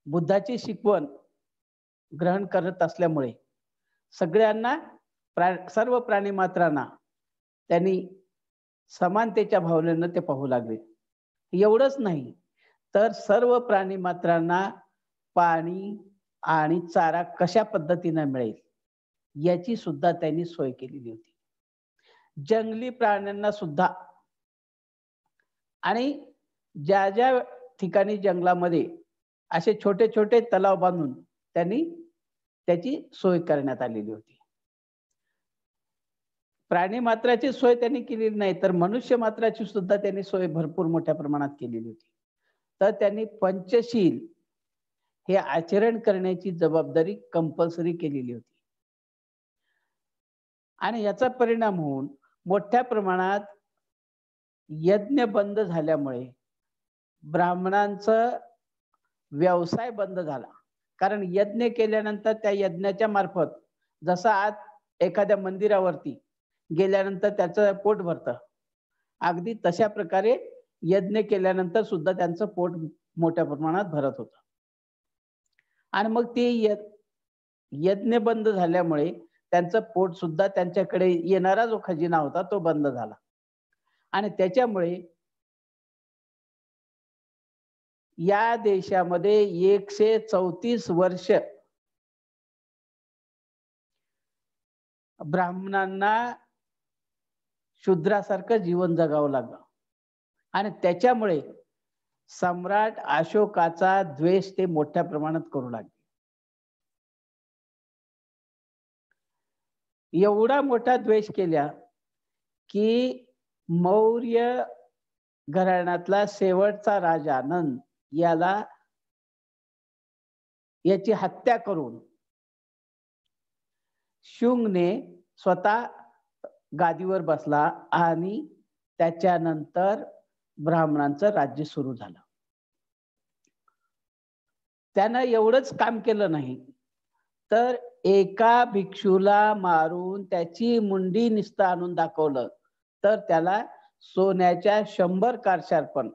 बुद्धाची शिकवण ग्रहण करत असल्यामुळे सगळ्यांना सर्व प्राणी मात्रांना त्यांनी समानतेच्या भावनेनं ते पाहू लागले. एवढंच नाही तर सर्व प्राणी मात्रांना पाणी आणि चारा कशा पद्धतीने मिळेल याची सुद्धा त्यांनी सोय केलेली होती. जंगली प्राण्यांना सुद्धा आणि ज्या ज्या ठिकाणी जंगलामध्ये असे छोटे छोटे तलाव बांधून त्यांनी त्याची सोय करण्यात आलेली होती. प्राणी मात्राची सोय त्यांनी केलेली नाही तर मनुष्य मात्राची सुद्धा त्यांनी सोय भरपूर मोठ्या प्रमाणात केलेली होती. तर त्यांनी पंचशील हे आचरण करण्याची जबाबदारी कंपल्सरी केलेली होती. आणि याचा परिणाम होऊन मोठ्या प्रमाणात यज्ञ बंद झाल्यामुळे ब्राह्मणांचा व्यवसाय बंद झाला. कारण यज्ञ केल्यानंतर त्या यज्ञाच्या मार्फत जसं आज एखाद्या मंदिरावरती गेल्यानंतर त्याचं पोट भरतं, अगदी तशा प्रकारे यज्ञ केल्यानंतर सुद्धा त्यांचं पोट मोठ्या प्रमाणात भरत होतं. आणि मग ते यज्ञ बंद झाल्यामुळे त्यांचं पोट सुद्धा त्यांच्याकडे येणारा जो खजिना होता तो बंद झाला. आणि त्याच्यामुळे या देशामध्ये 134 वर्ष ब्राह्मणांना शूद्रासारखं जीवन जगावं लागलं. आणि त्याच्यामुळे सम्राट अशोकाचा द्वेष ते मोठ्या प्रमाणात करू लागले. एवढा मोठा द्वेष केला की मौर्य घराण्यातला शेवटचा राजा नंद याची हत्या करून शुंगने स्वतः गादीवर बसला आणि त्याच्यानंतर ब्राह्मणांचं राज्य सुरू झालं. त्यानं एवढंच काम केलं नाही तर एका भिक्षूला मारून त्याची मुंडी नुसतं आणून दाखवलं तर त्याला सोन्याच्या 100 कार्शार्पण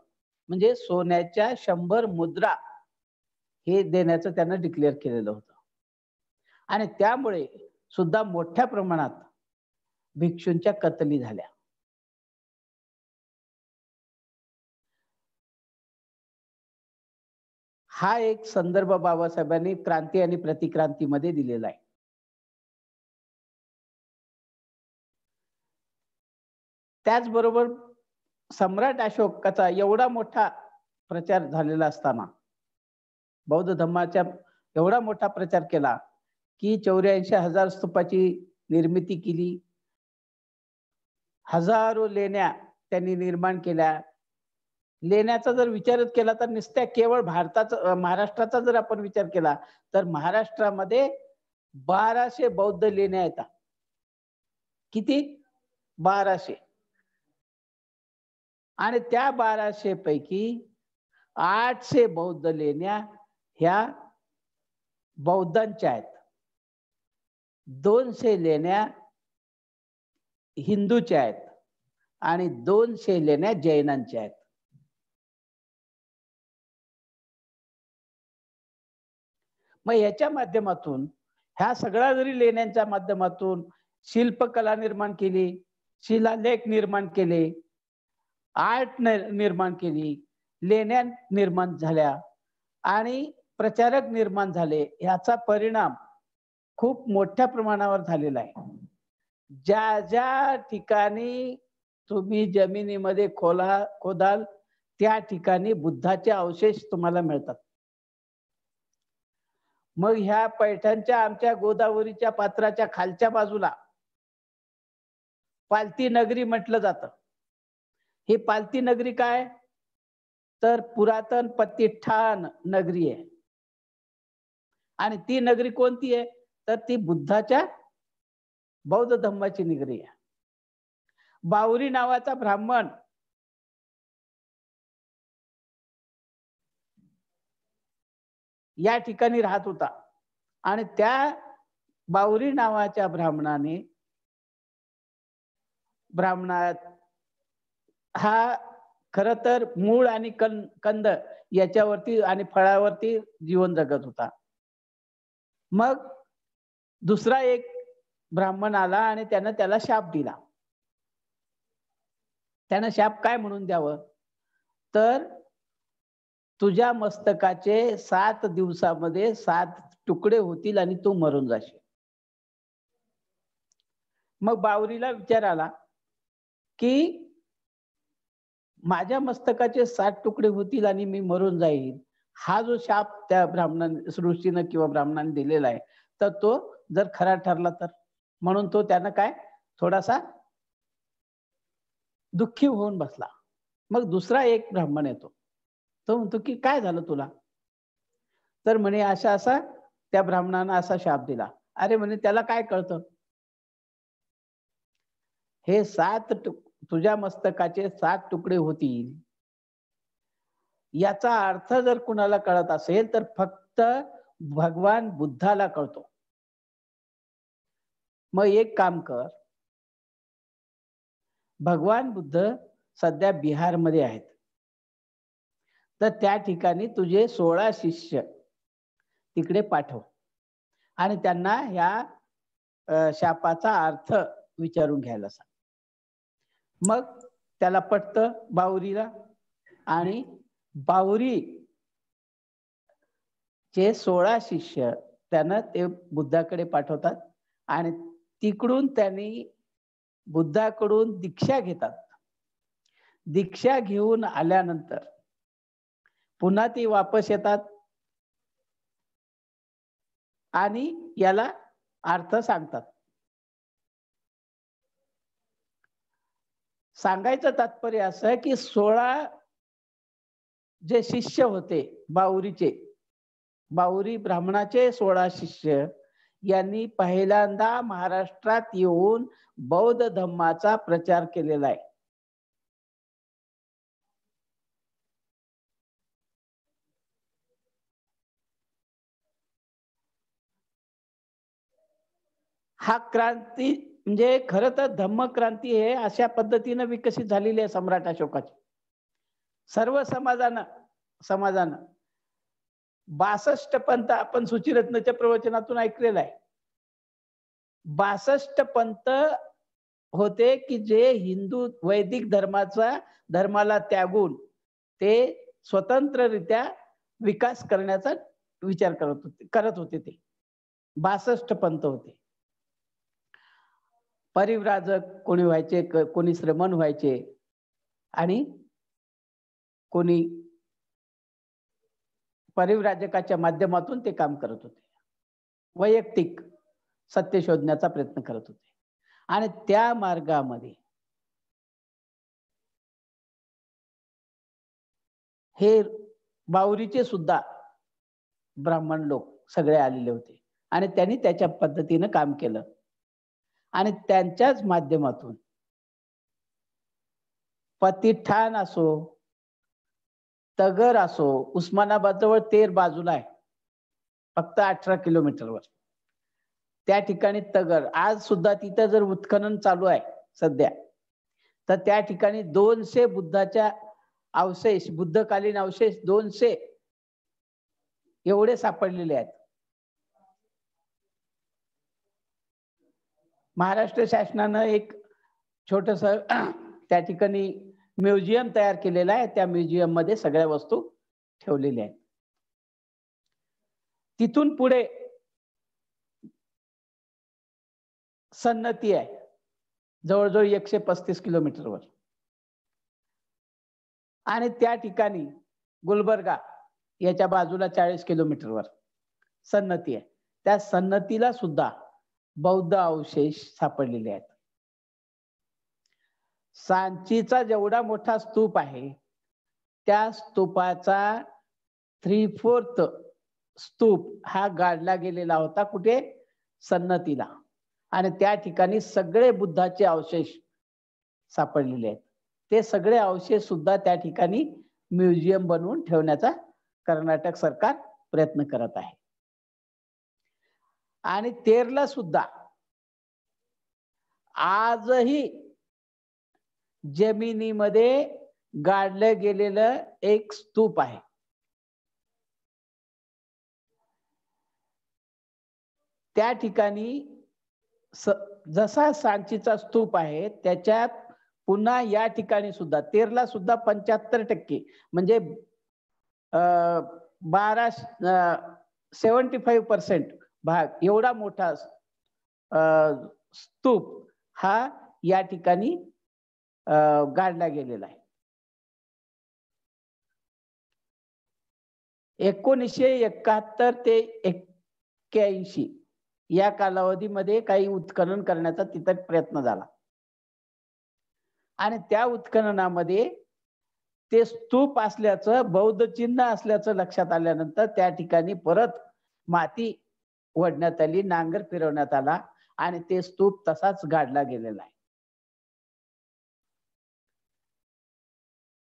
म्हणजे सोन्याच्या 100 मुद्रा हे देण्याचं त्यानं डिक्लेअर केलेलं होतं. आणि त्यामुळे सुद्धा मोठ्या प्रमाणात भिक्षूंच्या कत्तली झाल्या. हा एक संदर्भ बाबासाहेबांनी क्रांती आणि प्रतिक्रांतीमध्ये दिलेला आहे. त्याचबरोबर सम्राट अशोकाचा एवढा मोठा प्रचार झालेला असताना बौद्ध धर्माचा एवढा मोठा प्रचार केला की 84,000 स्तूपाची निर्मिती केली. हजारो लेण्या त्यांनी निर्माण केल्या. लेण्याचा जर विचारच केला तर नुसत्या केवळ महाराष्ट्राचा जर आपण विचार केला तर महाराष्ट्रामध्ये 1200 बौद्ध लेण्या येतात. किती? 1200. आणि त्या 1200 पैकी 800 बौद्ध लेण्या ह्या बौद्धांच्या आहेत. 200 लेण्या हिंदूच्या आहेत आणि 200 लेण्या जैनांच्या आहेत. मग याच्या माध्यमातून ह्या सगळ्या जरी लेण्यांच्या माध्यमातून शिल्पकला निर्माण केली, शिलालेख निर्माण केले, आर्ट निर्माण केली, लेण्या निर्माण झाल्या आणि प्रचारक निर्माण झाले. याचा परिणाम खूप मोठ्या प्रमाणावर झालेला आहे. ज्या ज्या ठिकाणी तुम्ही जमिनीमध्ये खोदाल त्या ठिकाणी बुद्धाचे अवशेष तुम्हाला मिळतात. मग ह्या पैठणच्या आमच्या गोदावरीच्या पात्राच्या खालच्या बाजूला पालती नगरी म्हटलं जातं. ही पालती नगरी काय तर पुरातन पतिष्ठान नगरी आहे. आणि ती नगरी कोणती आहे तर ती बुद्धाच्या बौद्ध धर्माची नगरी आहे. बावरी नावाचा ब्राह्मण या ठिकाणी राहत होता आणि त्या बावरी नावाच्या ब्राह्मणात हा खर तर मूळ आणि कंद याच्यावरती आणि फळावरती जीवन जगत होता. मग दुसरा एक ब्राह्मण आला आणि त्यानं त्याला शाप दिला. त्यानं शाप काय म्हणून द्यावं, तर तुझ्या मस्तकाचे 7 दिवसामध्ये 7 तुकडे होतील आणि तू मरून जाशील. मग बावरीला विचार आला की माझ्या मस्तकाचे 7 तुकडे होतील आणि मी मरून जाईल, हा जो शाप त्या ऋषीनं किंवा ब्राह्मणाने दिलेला आहे, तर तो जर खरा ठरला तर, म्हणून तो त्यानं काय थोडासा दुःखी होऊन बसला. मग दुसरा एक ब्राह्मण येतो. तो म्हणतो की काय झालं तुला, तर म्हणे असा असा त्या ब्राह्मणानं असा शाप दिला. अरे म्हणे त्याला काय कळतं, हे तुझ्या मस्तकाचे 7 तुकडे होतील याचा अर्थ जर कुणाला कळत असेल तर फक्त भगवान बुद्धाला कळतो. मग एक काम कर, भगवान बुद्ध सध्या बिहारमध्ये आहेत, तर त्या ठिकाणी तुझे 16 शिष्य तिकडे पाठव आणि त्यांना ह्या शापाचा अर्थ विचारून घ्यायला सांग. मग त्याला पटतं बावरीला, आणि बावरी चे 16 शिष्य त्यानं ते बुद्धाकडे पाठवतात आणि तिकडून त्यांनी बुद्धाकडून दीक्षा घेतात. दीक्षा घेऊन आल्यानंतर पुन्हा ती वापस येतात आणि याला अर्थ सांगतात. सांगायचं तात्पर्य असं की 16 जे शिष्य होते बावरी ब्राह्मणाचे 16 शिष्य यांनी पहिल्यांदा महाराष्ट्रात येऊन बौद्ध धम्माचा प्रचार केलेला आहे. हा क्रांती म्हणजे खरं तर धम्म क्रांती हे अशा पद्धतीनं विकसित झालेली आहे सम्राट अशोकाची. सर्व समाजानं 62 पंथ आपण सूचिरत्नच्या प्रवचनातून ऐकलेलं आहे. 62 पंथ होते की जे हिंदू वैदिक धर्माला त्यागून ते स्वतंत्ररित्या विकास करण्याचा विचार करत होते. ते 62 पंथ होते. परिव्राजक कोणी व्हायचे, कोणी श्रमण व्हायचे आणि कोणी परिव्राजकाच्या माध्यमातून ते काम करत होते. वैयक्तिक सत्य शोधण्याचा प्रयत्न करत होते. आणि त्या मार्गामध्ये हे बावरीचे सुद्धा ब्राह्मण लोक सगळे आलेले होते आणि त्यांनी त्याच्या पद्धतीनं काम केलं आणि त्यांच्याच माध्यमातून पतिठाण असो, तगर असो, उस्मानाबाद जवळ तेर बाजूला आहे, फक्त 18 किलोमीटरवर. त्या ठिकाणी तगर आज सुद्धा तिथं जर उत्खनन चालू आहे सध्या, तर त्या ठिकाणी 200 बुद्धाच्या अवशेष, बुद्धकालीन अवशेष 200 एवढे सापडलेले आहेत. महाराष्ट्र शासनानं एक छोटस त्या ठिकाणी म्युझियम तयार केलेलं आहे. त्या म्युझियम मध्ये सगळ्या वस्तू ठेवलेल्या आहेत. तिथून पुढे सन्नती आहे जवळजवळ 135 किलोमीटरवर, आणि त्या ठिकाणी गुलबर्गा याच्या बाजूला 40 किलोमीटरवर सन्नती आहे. त्या सन्नतीला सुद्धा बौद्ध अवशेष सापडलेले आहेत. सांचीचा जेवढा मोठा स्तूप आहे त्या स्तूपाचा 3/4 स्तूप हा गाडला गेलेला होता कुठे, सन्नतीला, आणि त्या ठिकाणी सगळे बुद्धाचे अवशेष सापडलेले आहेत. ते सगळे अवशेष सुद्धा त्या ठिकाणी म्युझियम बनवून ठेवण्याचा कर्नाटक सरकार प्रयत्न करत आहे. आणि तेरला सुद्धा आजही जमिनीमध्ये गाडलं गेलेलं एक स्तूप आहे. त्या ठिकाणी जसा सांचीचा स्तूप आहे त्याच्यात पुन्हा या ठिकाणी सुद्धा तेरला सुद्धा 75% म्हणजे 75% भाग एवढा मोठा स्तूप हा या ठिकाणी गाडला गेलेला आहे. 1971 ते 81 या कालावधीमध्ये काही उत्खनन करण्याचा तिथं प्रयत्न झाला आणि त्या उत्खननामध्ये ते स्तूप असल्याचं, बौद्ध चिन्ह असल्याचं लक्षात आल्यानंतर त्या ठिकाणी परत माती ओढण्यात आली, नांगर फिरवण्यात आला आणि ते स्तूप तसाच गाडला गेलेला आहे.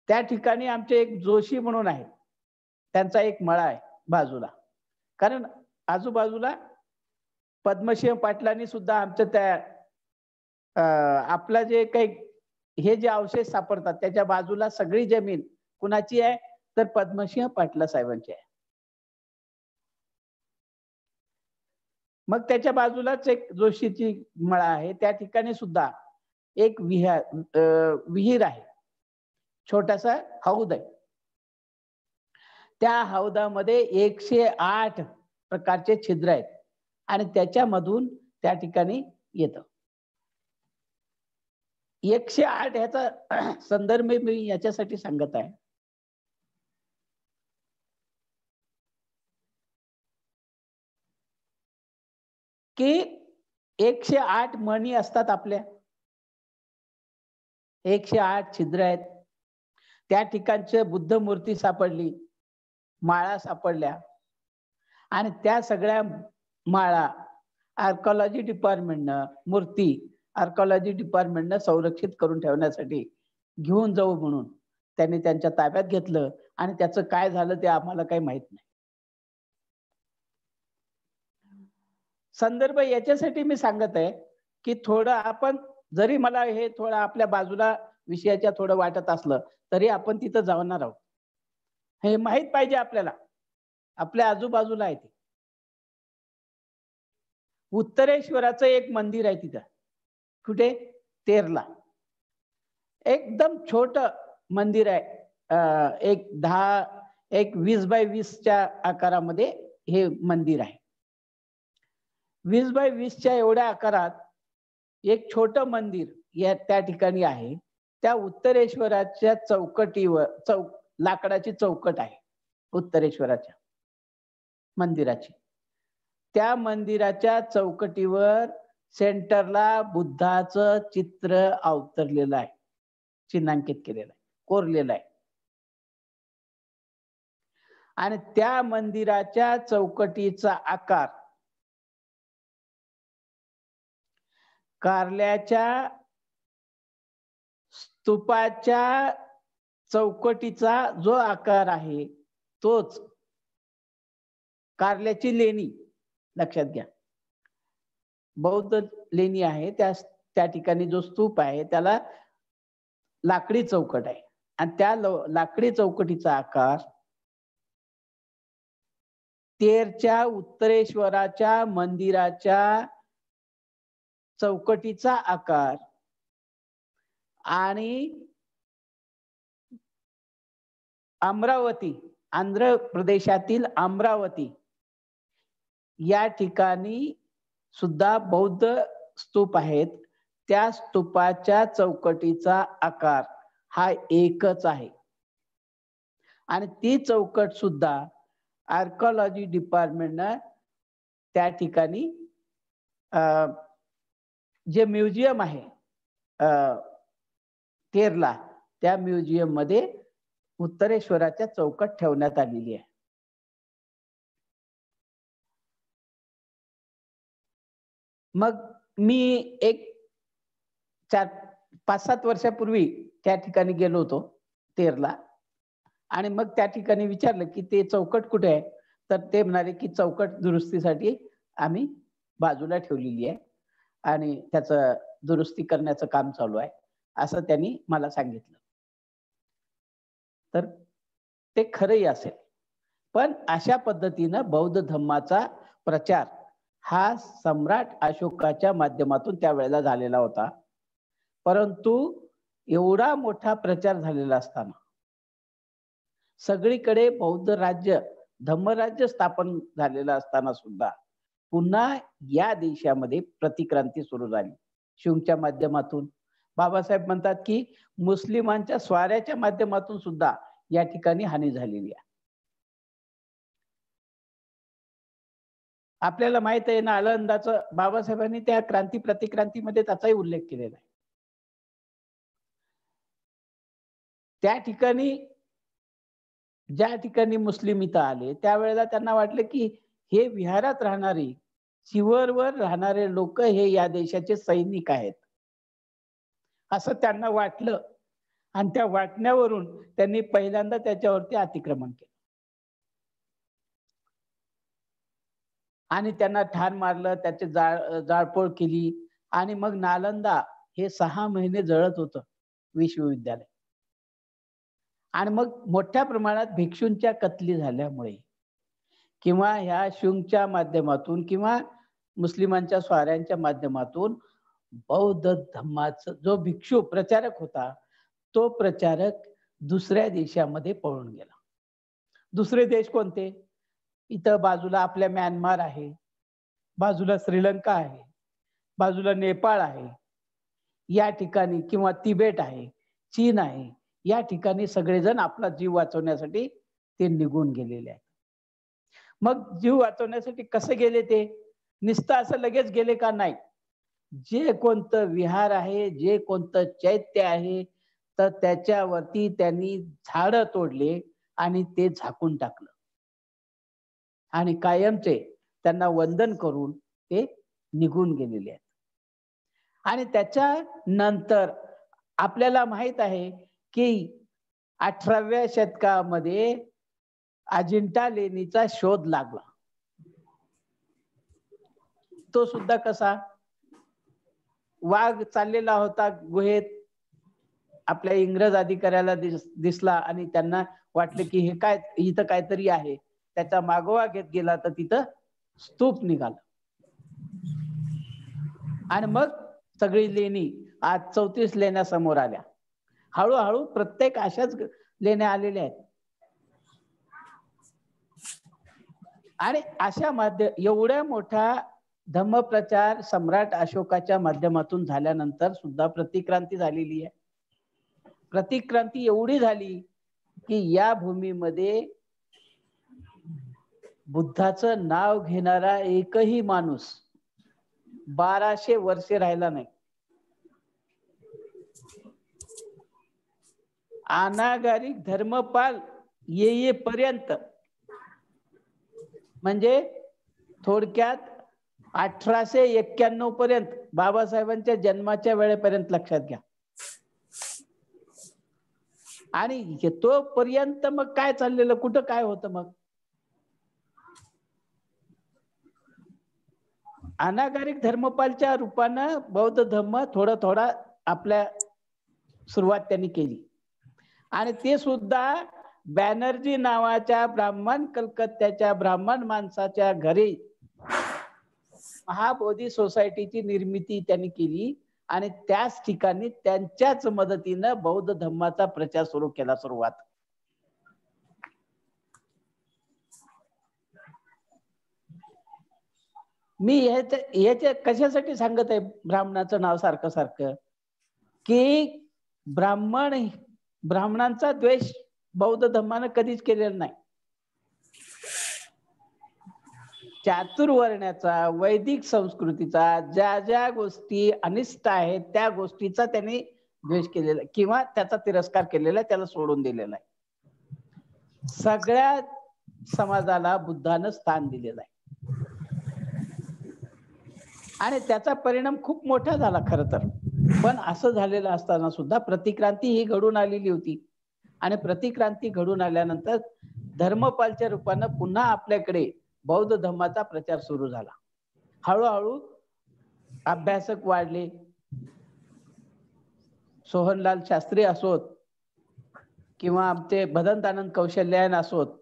त्या ठिकाणी आमचे एक जोशी म्हणून आहे, त्यांचा एक मळा आहे बाजूला. कारण आजूबाजूला पद्मसिंह पाटलांनी सुद्धा आमच्या त्या आपला जे काही हे जे अवशेष सापडतात त्याच्या बाजूला सगळी जमीन कुणाची आहे तर पद्मसिंह पाटला साहेबांची आहे. मग त्याच्या बाजूलाच एक जोशीची मळा आहे, त्या ठिकाणी सुद्धा एक विहीर आहे, छोटासा हौद आहे. त्या हौदामध्ये 108 प्रकारचे छिद्र आहेत आणि त्याच्यामधून त्या ठिकाणी येतं. 108 ह्याचा संदर्भ मी याच्यासाठी सांगत आहे की 108 मणी असतात आपल्या, 108 छिद्र आहेत. त्या ठिकाणचे बुद्ध मूर्ती सापडली, माळा सापडल्या आणि त्या सगळ्या माळा आर्कॉलॉजी डिपार्टमेंटनं मूर्ती आर्कॉलॉजी डिपार्टमेंटनं संरक्षित करून ठेवण्यासाठी घेऊन जाऊ म्हणून त्यांनी त्यांच्या ताब्यात घेतलं आणि त्याचं काय झालं ते आम्हाला काही माहित नाही. संदर्भ याच्यासाठी मी सांगत आहे की थोडं आपण जरी मला हे थोडं आपल्या बाजूला विषयाच्या थोडं वाटत असलं तरी आपण तिथं जाणार आहोत, हे माहित पाहिजे आपल्याला. आपल्या आजूबाजूला आहे ते उत्तरेश्वराचं एक मंदिर आहे तिथं. कुठे? तेरला. एकदम छोट मंदिर आहे, एक 20 बाय 20च्या आकारामध्ये हे मंदिर आहे. 20 बाय 20च्या एवढ्या आकारात एक छोट मंदिर या त्या ठिकाणी आहे. त्या उत्तरेश्वराच्या चौकटीवर लाकडाची चौकट आहे उत्तरेश्वराच्या मंदिराची. त्या मंदिराच्या चौकटीवर सेंटरला बुद्धाचं चित्र अवतरलेलं आहे, चिन्हांकित केलेलं आहे, कोरलेलं आहे. आणि त्या मंदिराच्या चौकटीचा आकार कारल्याच्या स्तूपाच्या चौकटीचा जो आकार आहे तोच कारल्याची लेणी, लक्षात घ्या, बौद्ध लेणी आहे, त्या ठिकाणी जो स्तूप आहे त्याला लाकडी चौकट आहे आणि त्या लाकडी चौकटीचा आकार तेरच्या उत्तरेश्वराच्या मंदिराच्या चौकटीचा आकार आणि अमरावती, आंध्र प्रदेशातील अमरावती या ठिकाणी सुद्धा बौद्ध स्तूप आहेत. त्या स्तूपाच्या चौकटीचा आकार हा एकच आहे आणि ती चौकट सुद्धा आर्कॉलॉजी डिपार्टमेंटनं त्या ठिकाणी जे म्युझियम आहे तेरला, त्या म्युझियम मध्ये उत्तरेश्वराच्या चौकट ठेवण्यात आलेली आहे. मग मी एक 5-7 वर्षापूर्वी त्या ठिकाणी गेलो होतो तेरला आणि मग त्या ठिकाणी विचारलं की ते चौकट कुठे आहे, तर ते म्हणाले की चौकट दुरुस्तीसाठी आम्ही बाजूला ठेवलेली आहे आणि त्याचं दुरुस्ती करण्याचं काम चालू आहे असं त्यांनी मला सांगितलं. तर ते खरंही असेल. पण अशा पद्धतीनं बौद्ध धम्माचा प्रचार हा सम्राट अशोकाच्या माध्यमातून त्यावेळेला झालेला होता. परंतु एवढा मोठा प्रचार झालेला असताना सगळीकडे बौद्ध राज्य, धम्मराज्य स्थापन झालेलं असताना सुद्धा पुन्हा या देशामध्ये प्रतिक्रांती सुरू झाली शिवच्या माध्यमातून. बाबासाहेब म्हणतात की मुस्लिमांच्या स्वाऱ्याच्या माध्यमातून सुद्धा या ठिकाणी हानी झालेली आहे. आपल्याला माहित आहे नालंदाचं, बाबासाहेबांनी त्या क्रांती प्रतिक्रांतीमध्ये त्याचाही उल्लेख केलेला आहे. त्या ठिकाणी ज्या ठिकाणी मुस्लिम इथं आले त्यावेळेला त्यांना वाटलं की हे विहारात राहणारे, शिवरवर राहणारे लोक हे या देशाचे सैनिक आहेत असं त्यांना वाटलं. आणि त्या वाटण्यावरून त्यांनी पहिल्यांदा त्याच्यावरती अतिक्रमण केलं आणि त्यांना ठार मारलं, त्याचे जाळपोळ केली. आणि मग नालंदा हे 6 महिने जळत होतं विश्वविद्यालय. आणि मग मोठ्या प्रमाणात भिक्षूंच्या कत्तली झाल्यामुळे किंवा ह्या शुंगच्या माध्यमातून किंवा मुस्लिमांच्या स्वाऱ्यांच्या माध्यमातून बौद्ध धम्माचा जो भिक्षू प्रचारक होता तो प्रचारक दुसऱ्या देशामध्ये पळून गेला. दुसरे देश कोणते? इथं बाजूला आपल्या म्यानमार आहे, बाजूला श्रीलंका आहे, बाजूला नेपाळ आहे, या ठिकाणी किंवा तिबेट आहे, चीन आहे, या ठिकाणी सगळेजण आपला जीव वाचवण्यासाठी ते निघून गेलेले आहेत. मग जीव वाचवण्यासाठी कसे गेले ते? नुसतं असं लगेच गेले का? नाही. जे कोणतं विहार आहे, जे कोणतं चैत्य आहे, तर त्याच्यावरती त्यांनी झाडं तोडले आणि ते झाकून टाकलं आणि कायमचे त्यांना वंदन करून ते निघून गेलेले आहेत. आणि त्याच्या नंतर आपल्याला माहित आहे की 18व्या शतकामध्ये अजिंठा लेणीचा शोध लागला. तो सुद्धा कसा? वाघ चाललेला होता गुहेत, आपल्या इंग्रज अधिकाऱ्याला दिसला आणि त्यांना वाटलं की हे काय, इथं काहीतरी आहे. त्याचा मागोवा घेत गेला तर तिथं स्तूप निघाला. आणि मग सगळी लेणी, आज 34 लेण्या समोर आल्या. हळूहळू प्रत्येक अशाच लेण्या आलेल्या आहेत. आणि अशा एवढ्या मोठा धम्मप्रचार सम्राट अशोकाच्या माध्यमातून झाल्यानंतर सुद्धा प्रतिक्रांती झालेली आहे. प्रतिक्रांती एवढी झाली की या भूमीमध्ये बुद्धाचं नाव घेणारा एकही माणूस 1200 वर्षे राहिला नाही. अनागारिक धर्मपाल येईपर्यंत, म्हणजे थोडक्यात 1891 पर्यंत, बाबासाहेबांच्या जन्माच्या वेळेपर्यंत लक्षात घ्या. आणि तोपर्यंत मग काय चाललेलं, कुठं काय होतं? मग अनागारिक धर्मपालच्या रूपानं बौद्ध धर्म थोडा थोडा आपल्या सुरुवात त्यांनी केली. आणि ते सुद्धा बॅनर्जी नावाच्या ब्राह्मण, कलकत्त्याच्या ब्राह्मण माणसाच्या घरी महाबोधी सोसायटीची निर्मिती त्यांनी केली आणि त्याच ठिकाणी त्यांच्याच मदतीनं बौद्ध धम्माचा प्रचार सुरू केला. सुरुवात मी ह्याच्या कशासाठी सांगत आहे ब्राह्मणाचं नाव सारखं सारखं, की ब्राह्मणांचा द्वेष बौद्ध धम्मानं कधीच केलेला नाही. चातुर्वर्ण्याचा, वैदिक संस्कृतीचा, ज्या ज्या गोष्टी अनिष्ट आहेत त्या गोष्टीचा त्यांनी द्वेष केलेला किंवा त्याचा तिरस्कार केलेला, त्याला सोडून दिलेला आहे. सगळ्या समाजाला बुद्धानं स्थान दिलेलं आहे आणि त्याचा परिणाम खूप मोठा झाला खरं तर. पण असं झालेलं असताना सुद्धा प्रतिक्रांती ही घडून आलेली होती. आणि प्रतिक्रांती घडून आल्यानंतर धर्मपालच्या रूपानं पुन्हा आपल्याकडे बौद्ध धर्माचा प्रचार सुरू झाला. हळूहळू अभ्यासक वाढले. सोहनलाल शास्त्री असोत किंवा आमचे भदंतानंद कौशल्यायन असोत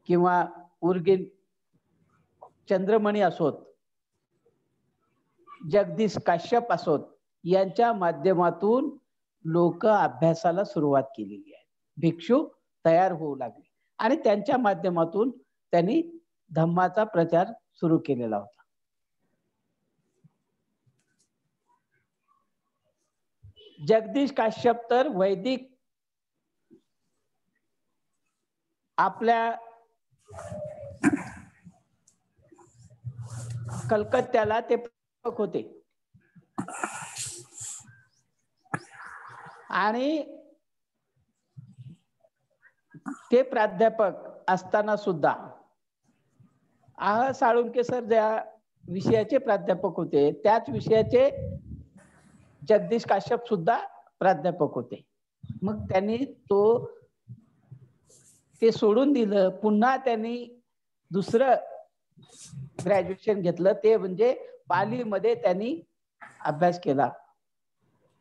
किंवा उर्गेन चंद्रमणी असोत, जगदीश काश्यप असोत, यांच्या माध्यमातून लोक अभ्यासाला सुरुवात केलेली आहे. भिक्षू तयार होऊ लागले आणि त्यांच्या माध्यमातून त्यांनी धम्माचा प्रचार सुरू केलेला होता. जगदीश काश्यप तर वैदिक आपल्या कलकत्त्याला ते प्राध्यापक होते आणि ते प्राध्यापक असताना सुद्धा साळुंके सर ज्या विषयाचे प्राध्यापक होते त्याच विषयाचे जगदीश काश्यप सुद्धा प्राध्यापक होते. मग त्यांनी ते सोडून दिलं. पुन्हा त्यांनी दुसरं ग्रॅज्युएशन घेतलं, ते म्हणजे पालीमध्ये त्यांनी अभ्यास केला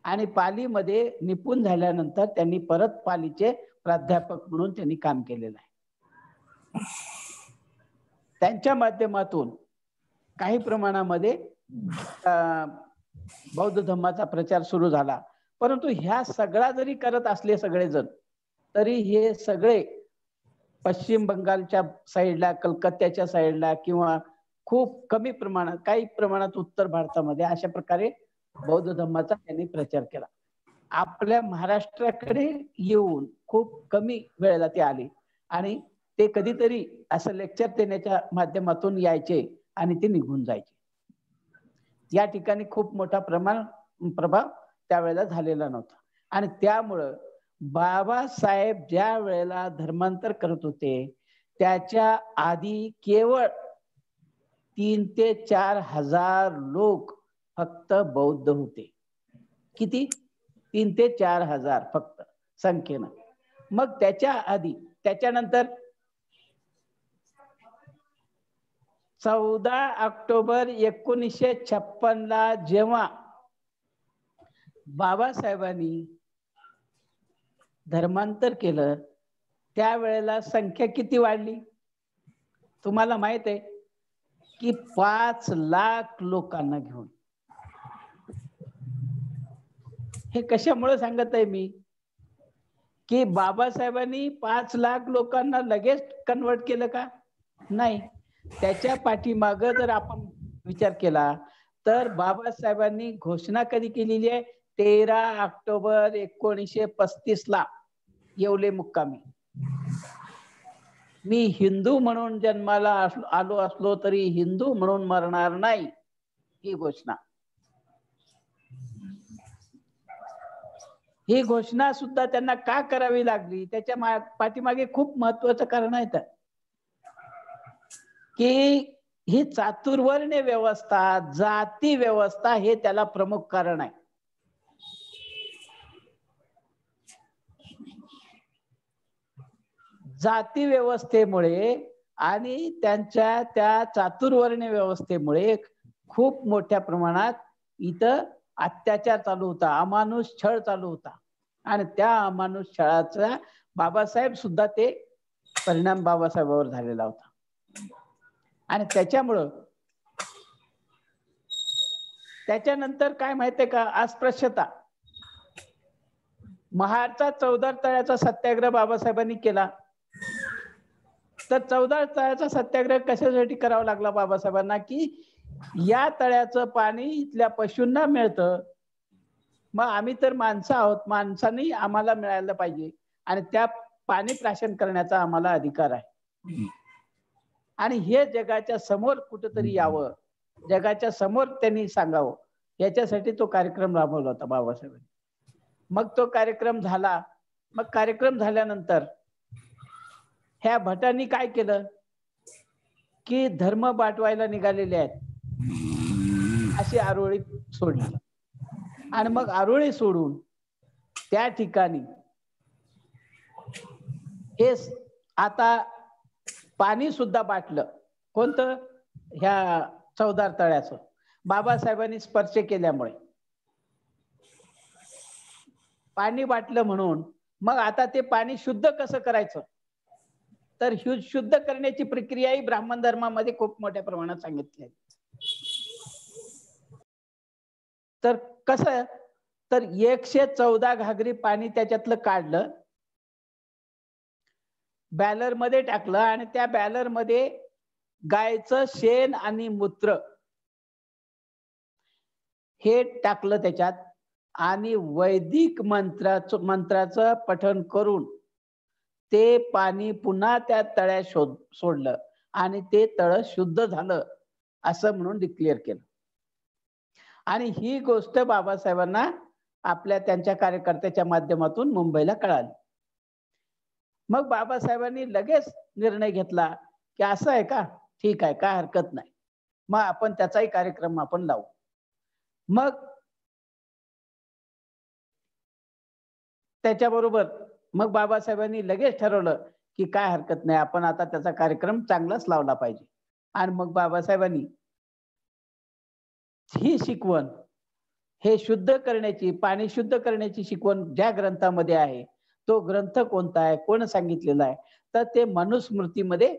आणि पालीमध्ये निपुण झाल्यानंतर त्यांनी परत पालीचे प्राध्यापक म्हणून त्यांनी काम केलेलं आहे. त्यांच्या माध्यमातून काही प्रमाणामध्ये बौद्ध धर्माचा प्रचार सुरू झाला. परंतु ह्या सगळा जरी करत असले सगळेजण, तरी हे सगळे पश्चिम बंगालच्या साईडला, कलकत्त्याच्या साईडला किंवा खूप कमी प्रमाणात, काही प्रमाणात उत्तर भारतामध्ये अशा प्रकारे बौद्ध धर्माचा त्यांनी प्रचार केला. आपल्या महाराष्ट्राकडे येऊन खूप कमी वेळेला ते आले आणि ते कधीतरी असं लेक्चर देण्याच्या माध्यमातून यायचे आणि ते निघून जायचे. या ठिकाणी खूप मोठा प्रभाव त्यावेळेला झालेला नव्हता आणि त्यामुळं बाबासाहेब ज्या वेळेला धर्मांतर करत होते त्याच्या आधी केवळ 3 ते 4 हजार लोक फक्त बौद्ध होते. किती? 3 ते 4 हजार फक्त संख्येनं. मग त्याच्या आधी, त्याच्यानंतर 14 ऑक्टोबर 1956 ला जेव्हा बाबासाहेबांनी धर्मांतर केलं त्यावेळेला संख्या किती वाढली तुम्हाला माहित आहे की 5 लाख लोकांना घेऊन. हे कशामुळे सांगत आहे मी की बाबासाहेबांनी 5 लाख लोकांना लगेच कन्वर्ट केलं का? नाही. त्याच्या पाठीमागे जर आपण विचार केला तर बाबासाहेबांनी घोषणा कधी केलेली आहे? 13 ऑक्टोबर 1935 ला येवले मुक्कामी. मी हिंदू म्हणून जन्माला आलो असलो तरी हिंदू म्हणून मरणार नाही, ही घोषणा. ही घोषणा सुद्धा त्यांना का करावी लागली त्याच्या पाठीमागे खूप महत्वाचं कारण आहे की ही चातुर्वर्ण्य व्यवस्था, जाती व्यवस्था हे त्याला प्रमुख कारण आहे. जाती व्यवस्थेमुळे आणि त्यांच्या त्या चातुर्वर्ण्य व्यवस्थेमुळे खूप मोठ्या प्रमाणात इथं अत्याचार चालू होता, अमानुष छळ चालू होता आणि त्या अमानुष छळाचा बाबासाहेब सुद्धा ते परिणाम बाबासाहेबांवर झालेला होता. आणि त्याच्यानंतर काय माहितीये का? अस्पृश्यता. महाडचा 14 तळ्याचा सत्याग्रह बाबासाहेबांनी केला. तर 14 तळ्याचा सत्याग्रह कशासाठी करावा लागला बाबासाहेबांना की या तळ्याचं पाणी इथल्या पशूंना मिळतं, मग आम्ही तर माणसं आहोत, माणसांनी आम्हाला मिळायला पाहिजे आणि त्या पाणी प्राशन करण्याचा आम्हाला अधिकार आहे आणि हे जगाच्या समोर कुठेतरी यावं, जगाच्या समोर त्यांनी सांगावं, याच्यासाठी तो कार्यक्रम राबवला होता बाबासाहेबांनी. मग तो कार्यक्रम झाला. मग कार्यक्रम झाल्यानंतर ह्या भटांनी काय केलं की धर्म बाटवायला निघालेले आहेत अशी आरोळी सोडली आणि मग आरोळी सोडून त्या ठिकाणी हे आता पाणी सुद्धा बाटलं. कोणतं? ह्या 14 तळ्याचं. बाबासाहेबांनी स्पर्श केल्यामुळे पाणी बाटलं म्हणून मग आता ते पाणी शुद्ध कसं करायचं, तर शुद्ध करण्याची प्रक्रिया ही ब्राह्मण धर्मामध्ये खूप मोठ्या प्रमाणात सांगितली आहे. तर कसं, तर 114 घागरी पाणी त्याच्यातलं काढलं, बॅलर मध्ये टाकलं आणि त्या बॅलर मध्ये गायचं शेण आणि मूत्र हे टाकलं त्याच्यात आणि वैदिक मंत्राचं पठण करून ते पाणी पुन्हा त्या तळ्यात सोडलं आणि ते तळ शुद्ध झालं असं म्हणून डिक्लेअर केलं. आणि ही गोष्ट बाबासाहेबांना आपल्या त्यांच्या कार्यकर्त्याच्या माध्यमातून मुंबईला कळाली. मग बाबासाहेबांनी लगेच निर्णय घेतला की असं आहे का, ठीक आहे, काय हरकत नाही, मग आपण त्याचाही कार्यक्रम आपण लावू. मग त्याच्याबरोबर मग बाबासाहेबांनी लगेच ठरवलं की काय हरकत नाही, आपण आता त्याचा कार्यक्रम चांगलाच लावला पाहिजे. आणि मग बाबासाहेबांनी ही शिकवण, हे शुद्ध करण्याची, पाणी शुद्ध करण्याची शिकवण ज्या ग्रंथामध्ये आहे, तो ग्रंथ कोणता आहे, कोण सांगितलेला आहे, तर ते मनुस्मृतीमध्ये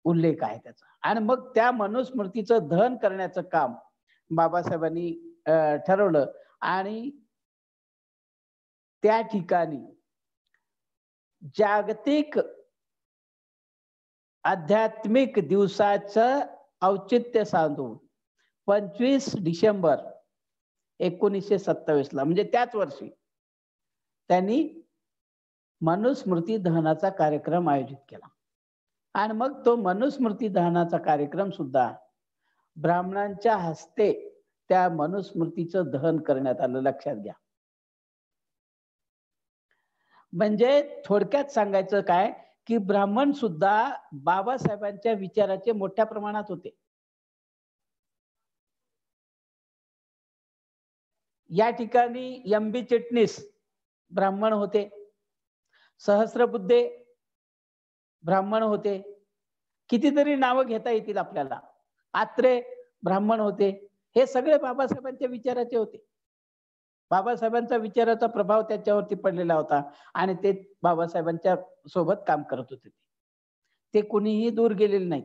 उल्लेख आहे त्याचा. आणि मग त्या मनुस्मृतीचं दहन करण्याचं काम बाबासाहेबांनी ठरवलं आणि त्या ठिकाणी जागतिक आध्यात्मिक दिवसाचं औचित्य साधून 25 डिसेंबर 1927 ला, म्हणजे त्याच वर्षी त्यांनी मनुस्मृती दहनाचा कार्यक्रम आयोजित केला. आणि मग तो मनुस्मृती दहनाचा कार्यक्रम सुद्धा ब्राह्मणांच्या हस्ते त्या मनुस्मृतीचं दहन करण्यात आलं. लक्षात घ्या. म्हणजे थोडक्यात सांगायचं काय की ब्राह्मण सुद्धा बाबासाहेबांच्या विचाराचे मोठ्या प्रमाणात होते. या ठिकाणी एम.बी. चिटणीस ब्राह्मण होते, सहस्रबुद्धे ब्राह्मण होते, कितीतरी नावं घेता येतील आपल्याला, आत्रे ब्राह्मण होते. हे सगळे बाबासाहेबांच्या विचाराचे होते. बाबासाहेबांचा विचाराचा प्रभाव त्याच्यावरती पडलेला होता आणि ते बाबासाहेबांच्या सोबत काम करत होते. ते कुणीही दूर गेलेले नाही.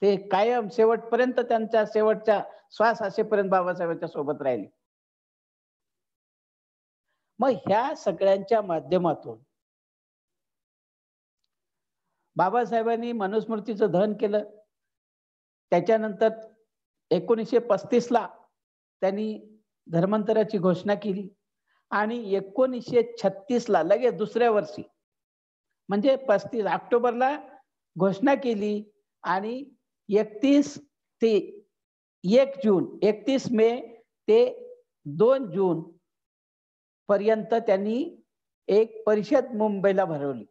ते कायम शेवटपर्यंत, त्यांच्या शेवटच्या श्वास असेपर्यंत बाबासाहेबांच्या सोबत राहिले. मग ह्या सगळ्यांच्या माध्यमातून बाबासाहेबांनी मनुस्मृतीचं दहन केलं. त्याच्यानंतर 1935 ला त्यांनी धर्मांतराची घोषणा केली आणि 1936 ला लगेच दुसऱ्या वर्षी, म्हणजे 35 ऑक्टोबरला घोषणा केली आणि 31 ते 1 जून, 31 मे ते 2 जून पर्यंत त्यांनी एक परिषद मुंबईला भरवली.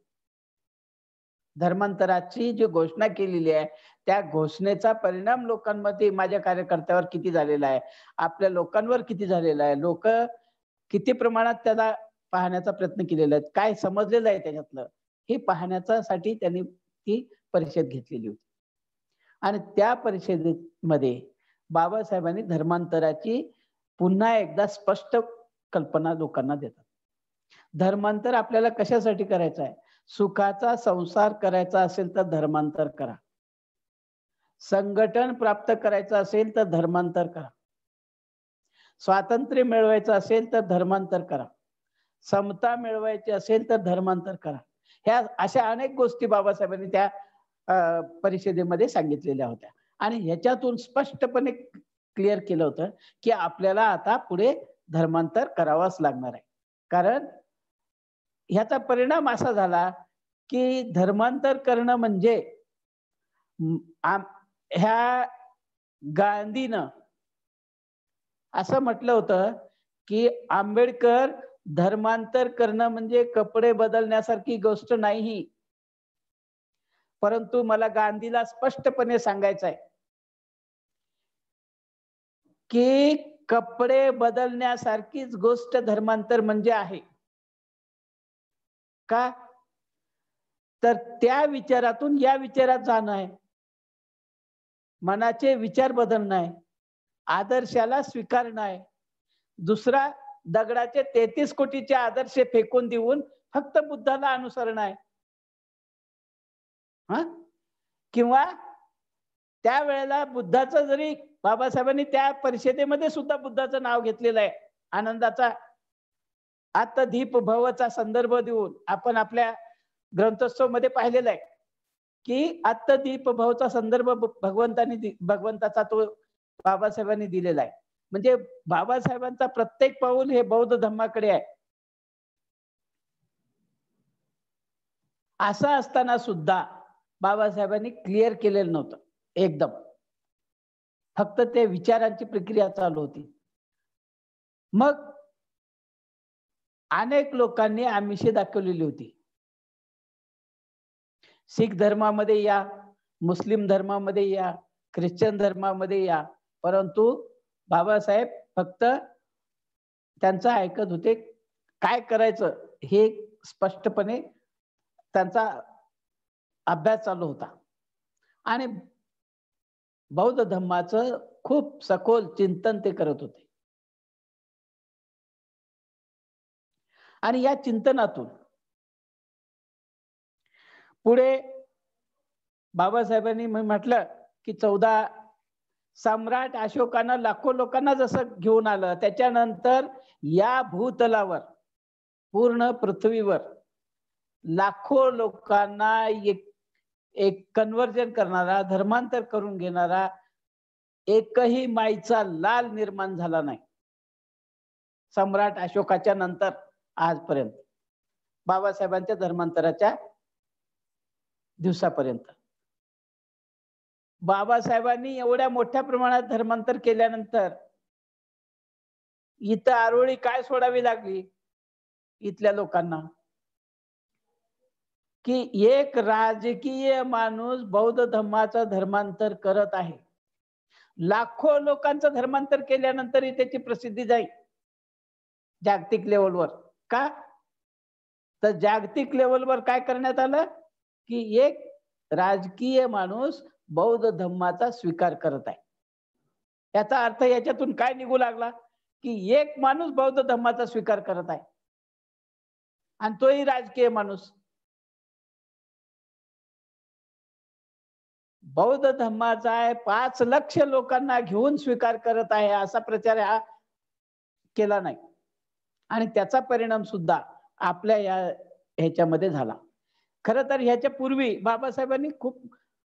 धर्मांतराची जी घोषणा केलेली आहे त्या घोषणेचा परिणाम लोकांमध्ये, माझ्या कार्यकर्त्यावर किती झालेला आहे, आपल्या लोकांवर किती झालेला आहे, लोक किती प्रमाणात त्याला पाहण्याचा प्रयत्न केलेला आहे, काय समजलेलं आहे त्याच्यातलं, हे पाहण्यासाठी त्यांनी ती परिषद घेतलेली होती. आणि त्या परिषदेमध्ये बाबासाहेबांनी धर्मांतराची पुन्हा एकदा स्पष्ट कल्पना लोकांना देतात. धर्मांतर आपल्याला कशासाठी करायचं आहे? सुखाचा संसार करायचा असेल तर धर्मांतर करा, संघटन प्राप्त करायचं असेल तर धर्मांतर करा, स्वातंत्र्य मिळवायचं असेल तर धर्मांतर करा, समता मिळवायची असेल तर धर्मांतर करा. ह्या अशा अनेक गोष्टी बाबासाहेबांनी त्या परिषदेमध्ये सांगितलेल्या होत्या. आणि ह्याच्यातून स्पष्टपणे क्लिअर केलं होतं की आपल्याला आता पुढे धर्मांतर करावाच लागणार आहे. कारण ह्याचा परिणाम असा झाला की धर्मांतर करणं म्हणजे ह्या गांधीनं असं म्हटलं होतं की आंबेडकर, धर्मांतर करणं म्हणजे कपडे बदलण्यासारखी गोष्ट नाही, परंतु मला गांधीला स्पष्टपणे सांगायचं आहे की कपडे बदलण्यासारखीच गोष्ट धर्मांतर म्हणजे आहे. का? तर त्या विचारातून या विचारात जाणं आहे, मनाचे विचार बदलणं आहे, आदर्शाला स्वीकारणं आहे. दुसरा दगडाचे 33 कोटीचे आदर्श फेकून देऊन फक्त बुद्धाला अनुसरण आहे. किंवा त्यावेळेला बुद्धाचं जरी बाबासाहेबांनी त्या परिषदेमध्ये सुद्धा बुद्धाचं नाव घेतलेलं आहे. आनंदाचा आत्मदीप भवचा संदर्भ देऊन आपण आपल्या ग्रंथोत्सव मध्ये पाहिलेला आहे की आत्मदीप भवचा संदर्भ भगवंताचा तो बाबासाहेबांनी दिलेला आहे. म्हणजे बाबासाहेबांचा प्रत्येक पाऊल हे बौद्ध धम्माकडे आहे. असं असताना सुद्धा बाबासाहेबांनी क्लिअर केलेलं नव्हतं एकदम. फक्त ते विचारांची प्रक्रिया चालू होती. मग अनेक लोकांनी आमिषे दाखवलेली होती. शीख धर्मामध्ये या, मुस्लिम धर्मामध्ये या, ख्रिश्चन धर्मामध्ये या, परंतु बाबासाहेब फक्त त्यांचं ऐकत होते. काय करायचं हे स्पष्टपणे त्यांचा अभ्यास चालू होता आणि बौद्ध धर्माचं खूप सखोल चिंतन ते करत होते. आणि या चिंतनातून पुढे बाबासाहेबांनी म्हटलं की 14 सम्राट अशोकानं लाखो लोकांना जसं घेऊन आलं, त्याच्यानंतर या भूतलावर पूर्ण पृथ्वीवर लाखो लोकांना एक कन्व्हर्जन करणारा, धर्मांतर करून घेणारा एकही माईचा लाल निर्माण झाला नाही सम्राट अशोकाच्या नंतर आजपर्यंत, बाबासाहेबांच्या धर्मांतराच्या दिवसापर्यंत. बाबासाहेबांनी एवढ्या मोठ्या प्रमाणात धर्मांतर केल्यानंतर इथं आरोळी काय सोडावी लागली इथल्या लोकांना की एक राजकीय माणूस बौद्ध धर्माचं धर्मांतर करत आहे. लाखो लोकांचं धर्मांतर केल्यानंतरही त्याची प्रसिद्धी जाईल जागतिक लेवलवर. का तर जागतिक लेवलवर काय करण्यात आलं की एक राजकीय माणूस बौद्ध धर्माचा स्वीकार करत आहे. याचा अर्थ याच्यातून काय निघू लागला की एक माणूस बौद्ध धर्माचा स्वीकार करत आहे आणि तोही राजकीय माणूस. बौद्ध धर्माचा 5 लाख लोकांना घेऊन स्वीकार करत आहे असा प्रचार हा केला नाही आणि त्याचा परिणाम सुद्धा आपल्या ह्याच्यामध्ये झाला. खरं तर ह्याच्या पूर्वी बाबासाहेबांनी खूप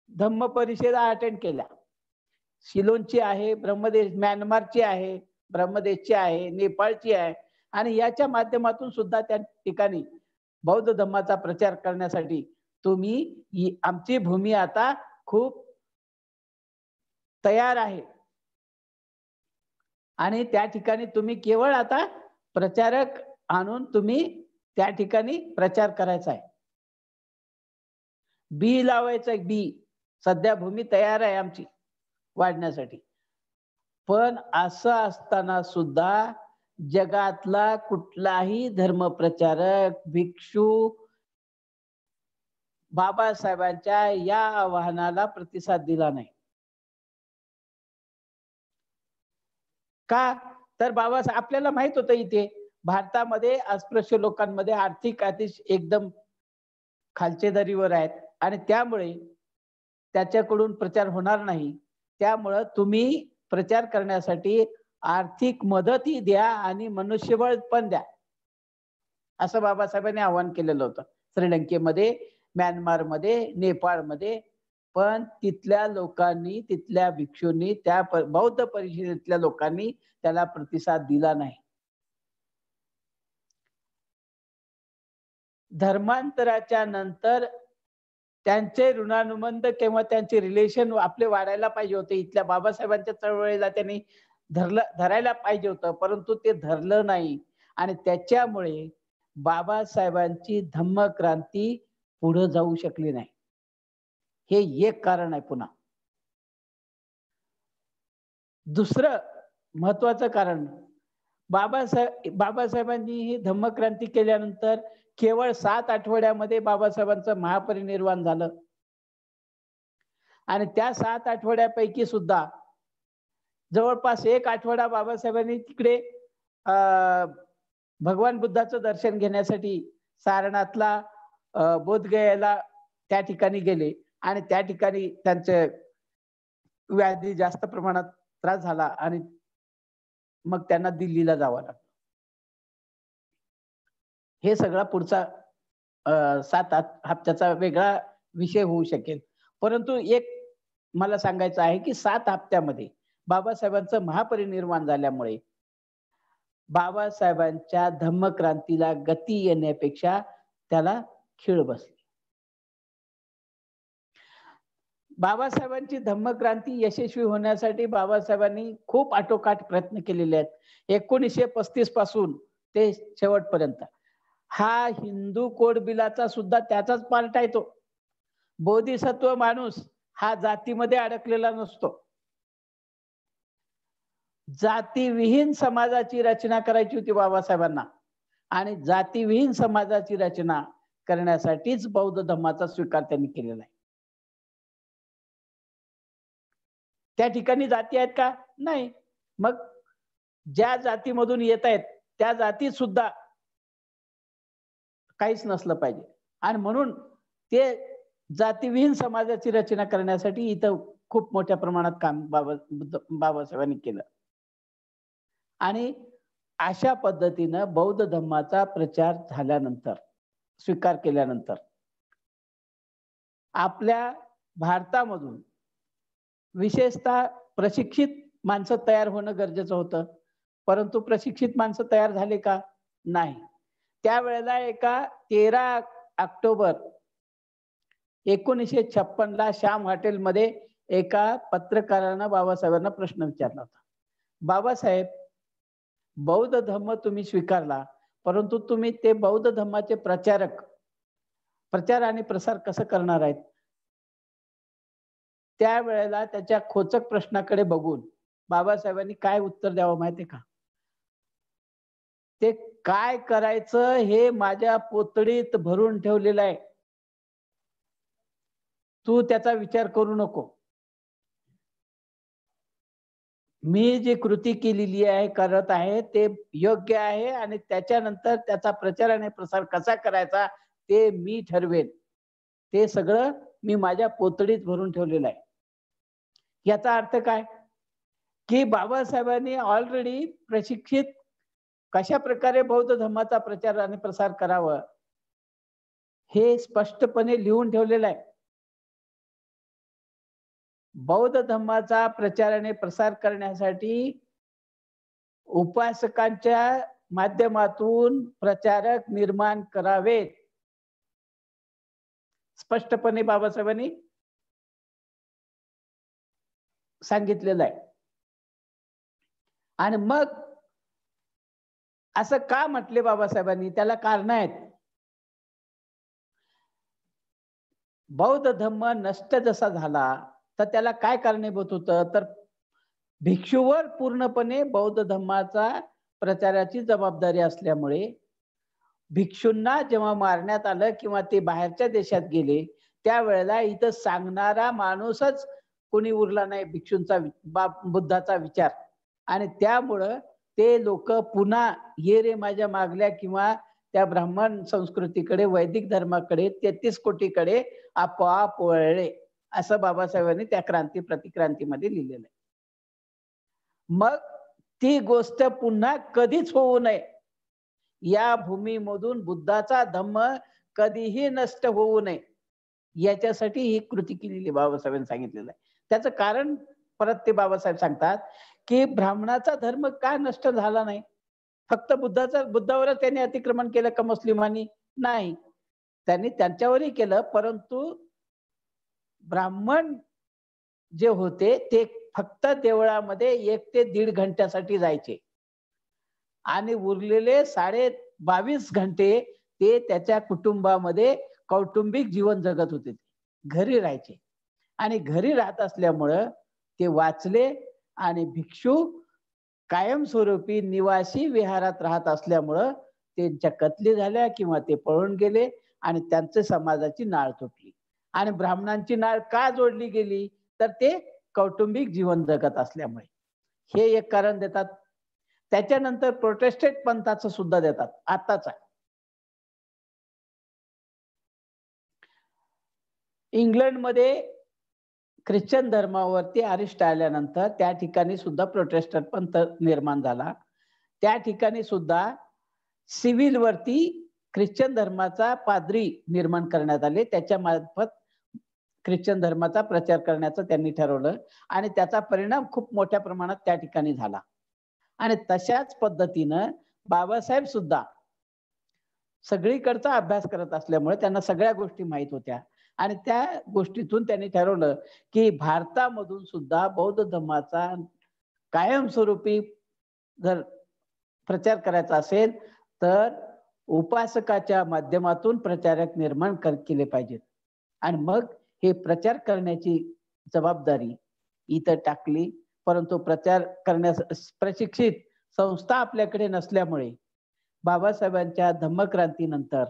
धम्म परिषदा अटेंड केल्या. सिलोनची आहे, ब्रह्मदेश म्यानमारची आहे, ब्रह्मदेशची आहे, नेपाळची आहे आणि याच्या माध्यमातून सुद्धा त्या ठिकाणी बौद्ध धर्माचा प्रचार करण्यासाठी तुम्ही आमची भूमी आता खूप तयार आहे आणि त्या ठिकाणी तुम्ही केवळ आता प्रचारक आणून तुम्ही त्या ठिकाणी प्रचार करायचा आहे. बी लावायचं, बी सध्या भूमी तयार आहे आमची वाढण्यासाठी. पण असं असताना सुद्धा जगातला कुठलाही धर्मप्रचारक भिक्षू बाबासाहेबांच्या या आवाहनाला प्रतिसाद दिला नाही. का तर बाबासाहेब आपल्याला माहित होतं इथे भारतामध्ये अस्पृश्य लोकांमध्ये आर्थिक अतिशय एकदम खालचे दरीवर आहेत आणि त्यामुळे त्याच्याकडून प्रचार होणार नाही. त्यामुळं तुम्ही प्रचार करण्यासाठी आर्थिक मदतही द्या आणि मनुष्यबळ पण द्या असं बाबासाहेबांनी आवाहन केलेलं होतं श्रीलंकेमध्ये, म्यानमारमध्ये, नेपाळमध्ये. पण तिथल्या लोकांनी, तिथल्या भिक्षूंनी, त्या बौद्ध परिषदेतल्या लोकांनी त्याला प्रतिसाद दिला नाही. धर्मांतराच्या नंतर त्यांचे ऋणानुबंध किंवा त्यांचे रिलेशन आपले वाढायला पाहिजे होते. इथल्या बाबासाहेबांच्या चळवळीला त्यांनी धरायला पाहिजे होतं, परंतु ते धरलं नाही आणि त्याच्यामुळे बाबासाहेबांची धम्मक्रांती पुढे जाऊ शकली नाही. हे एक कारण आहे. पुन्हा दुसरं महत्वाचं कारण, बाबासाहेबांनी ही धम्मक्रांती केल्यानंतर केवळ 7 आठवड्यामध्ये बाबासाहेबांचं महापरिनिर्वाण झालं आणि त्या 7 आठवड्यापैकी सुद्धा जवळपास 1 आठवडा बाबासाहेबांनी तिकडे भगवान बुद्धाचं दर्शन घेण्यासाठी सारनाथला बोधगयाला त्या ठिकाणी गेले आणि त्या ठिकाणी त्यांचे व्याधी जास्त प्रमाणात त्रास झाला आणि मग त्यांना दिल्लीला जावं लागलं. हे सगळा पुढचा 7 हप्त्याचा वेगळा विषय होऊ शकेल. परंतु एक मला सांगायचं आहे की 7 हप्त्यामध्ये बाबासाहेबांचं महापरिनिर्वाण झाल्यामुळे बाबासाहेबांच्या धम्मक्रांतीला गती येण्यापेक्षा त्याला खीळ बसली. बाबासाहेबांची धम्मक्रांती यशस्वी होण्यासाठी बाबासाहेबांनी खूप आटोकाट प्रयत्न केलेले आहेत. 1935 पासून ते शेवटपर्यंत. हा हिंदू कोड बिलाचा सुद्धा त्याचाच पार्ट आहे तो. बोधिसत्व माणूस हा जातीमध्ये अडकलेला नसतो. जातीविहीन समाजाची रचना करायची होती बाबासाहेबांना आणि जातीविहीन समाजाची रचना करण्यासाठीच बौद्ध धर्माचा स्वीकार त्यांनी केलेला आहे. त्या ठिकाणी जाती आहेत का? नाही. मग ज्या जातीमधून येत आहेत त्या जाती सुद्धा काहीच नसलं पाहिजे आणि म्हणून ते जातीविहीन समाजाची रचना करण्यासाठी इथं खूप मोठ्या प्रमाणात काम बाबासाहेबांनी केलं. आणि अशा पद्धतीनं बौद्ध धर्माचा प्रचार झाल्यानंतर, स्वीकार केल्यानंतर आपल्या भारतामधून विशेषतः प्रशिक्षित माणसं तयार होणं गरजेचं होतं. परंतु प्रशिक्षित माणसं तयार झाले का? नाही. त्यावेळेला एका 13 ऑक्टोबर 1956 श्याम हॉटेलमध्ये एका पत्रकारानं बाबासाहेबांना प्रश्न विचारला होता. बाबासाहेब, बौद्ध धर्म तुम्ही स्वीकारला, परंतु तुम्ही ते बौद्ध धर्माचे प्रचार आणि प्रसार कसं करणार आहेत? त्यावेळेला त्याच्या खोचक प्रश्नाकडे बघून बाबासाहेबांनी काय उत्तर द्यावं माहितीये का? ते काय करायचं हे माझ्या पोतडीत भरून ठेवलेलं आहे. तू त्याचा विचार करू नको. मी जी कृती केलेली आहे, करत आहे ते योग्य आहे आणि त्याच्यानंतर त्याचा प्रचार आणि प्रसार कसा करायचा ते मी ठरवेन. ते सगळं मी माझ्या पोतडीत भरून ठेवलेलं आहे. याचा अर्थ काय? की बाबासाहेबांनी ऑलरेडी प्रशिक्षित कशा प्रकारे बौद्ध धर्माचा प्रचार आणि प्रसार करावं हे स्पष्टपणे लिहून ठेवलेलं आहे. बौद्ध धर्माचा प्रचार आणि प्रसार करण्यासाठी उपासकांच्या माध्यमातून प्रचारक निर्माण करावेत, स्पष्टपणे बाबासाहेबांनी सांगितलेलं आहे. आणि मग असं का म्हटले बाबासाहेबांनी? त्याला कारण आहेत. बौद्ध धर्म नष्ट जसा झाला तर त्याला काय कारणीभूत होतं? तर भिक्षूवर पूर्णपणे बौद्ध धर्माचा प्रचाराची जबाबदारी असल्यामुळे भिक्षूंना जेव्हा मारण्यात आलं किंवा ते बाहेरच्या देशात गेले त्यावेळेला इथं सांगणारा माणूसच कोणी उरला नाही भिक्षूंचा बुद्धाचा विचार. आणि त्यामुळं ते लोक पुन्हा ये रे माझ्या मागल्या किंवा त्या ब्राह्मण संस्कृतीकडे, वैदिक धर्माकडे, 33 कोटीकडे आपोआप वळले, असं बाबासाहेबांनी त्या प्रतिक्रांतीमध्ये लिहिलेलं आहे. मग ती गोष्ट पुन्हा कधीच होऊ नये, या भूमीमधून बुद्धाचा धम्म कधीही नष्ट होऊ नये याच्यासाठी ही कृती केलेली बाबासाहेबांनी सांगितलेलं आहे. त्याचं कारण परत ते बाबासाहेब सांगतात की ब्राह्मणाचा धर्म का नष्ट झाला नाही? फक्त बुद्धावरच त्यांनी अतिक्रमण केलं का मुस्लिमांनी? नाही, त्यांनी त्यांच्यावरही केलं, परंतु ब्राह्मण जे होते ते फक्त देवळामध्ये 1 ते 1.5 घंट्यासाठी जायचे आणि उरलेले 22.5 घंटे ते त्याच्या कुटुंबामध्ये कौटुंबिक जीवन जगत होते, घरी राहायचे. आणि घरी राहत असल्यामुळं ते वाचले आणि भिक्षू कायमस्वरूपी निवासी विहारात राहत असल्यामुळं त्यांच्या कत्ली झाल्या किंवा ते पळून गेले आणि त्यांच्या समाजाची नाळ तुटली. आणि ब्राह्मणांची नाळ का जोडली गेली? तर ते कौटुंबिक जीवन जगत असल्यामुळे. हे एक कारण देतात. त्याच्यानंतर प्रोटेस्टंट पंथाचं सुद्धा देतात आताच. इंग्लंडमध्ये ख्रिश्चन धर्मावरती अरिस्ट आल्यानंतर त्या ठिकाणी सुद्धा प्रोटेस्टंट पंथ निर्माण झाला. त्या ठिकाणी सुद्धा सिव्हिल वरती ख्रिश्चन धर्माचा पाद्री निर्माण करण्यात आले. त्याच्या मार्फत ख्रिश्चन धर्माचा प्रचार करण्याचं त्यांनी ठरवलं आणि त्याचा परिणाम खूप मोठ्या प्रमाणात त्या ठिकाणी झाला. आणि तशाच पद्धतीनं बाबासाहेब सुद्धा सगळीकडचा अभ्यास करत असल्यामुळे त्यांना सगळ्या गोष्टी माहीत होत्या आणि त्या गोष्टीतून त्यांनी ठरवलं की भारतामधून सुद्धा बौद्ध धर्माचा कायमस्वरूपी जर प्रचार करायचा असेल तर उपासकाच्या माध्यमातून प्रचारक निर्माण केले पाहिजेत. आणि मग हे प्रचार करण्याची जबाबदारी इथं टाकली. परंतु प्रचार करण्यास प्रशिक्षित संस्था आपल्याकडे नसल्यामुळे बाबासाहेबांच्या धम्मक्रांतीनंतर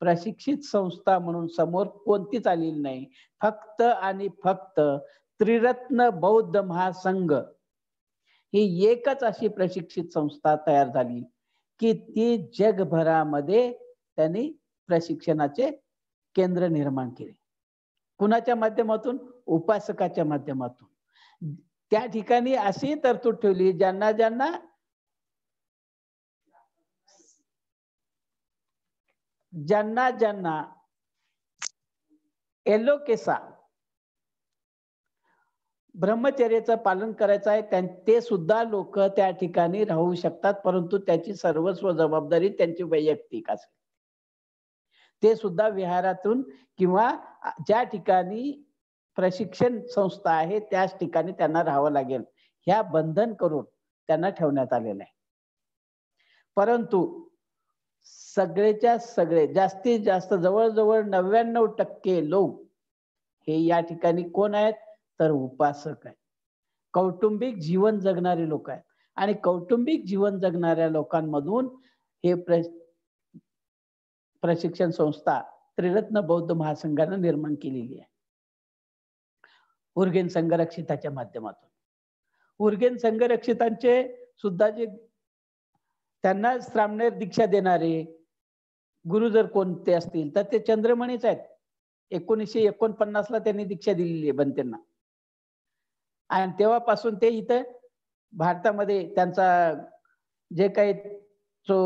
प्रशिक्षित संस्था म्हणून समोर कोणतीच आलेली नाही. फक्त आणि फक्त त्रिरत्न बौद्ध महासंघ ही एकच अशी प्रशिक्षित संस्था तयार झाली की ती जगभरामध्ये त्यांनी प्रशिक्षणाचे केंद्र निर्माण केले. कुणाच्या माध्यमातून? उपासकाच्या माध्यमातून. त्या ठिकाणी अशी तरतूद ठेवली ज्यांना ज्यांना एलोकेसा ब्रह्मचर्याचं पालन करायचं आहे ते सुद्धा लोक त्या ठिकाणी राहू शकतात, परंतु त्याची सर्वस्व जबाबदारी त्यांची वैयक्तिक असेल. ते सुद्धा विहारातून किंवा ज्या ठिकाणी प्रशिक्षण संस्था आहे त्याच ठिकाणी त्यांना राहावं लागेल. ह्या बंधन करून त्यांना ठेवण्यात आलेलं आहे. परंतु सगळेच्या सगळे जास्तीत जास्त जवळजवळ 99% लोक हे या ठिकाणी कोण आहेत? तर उपासक आहेत. कौटुंबिक जीवन जगणारे लोक आहेत आणि कौटुंबिक जीवन जगणाऱ्या लोकांमधून हे प्रशिक्षण संस्था त्रिरत्न बौद्ध महासंघानं निर्माण केलेली आहे. उर्गेन संघरक्षिताच्या माध्यमातून. उर्गेन संघरक्षितांचे सुद्धा जे त्यांना श्रामणेर दीक्षा देणारे गुरु जर कोणते असतील तर ते चंद्रमणीच आहेत. 1949 ला त्यांनी दीक्षा दिलेली आहे बनतेंना. आणि तेव्हापासून ते इथं भारतामध्ये त्यांचा जे काही जो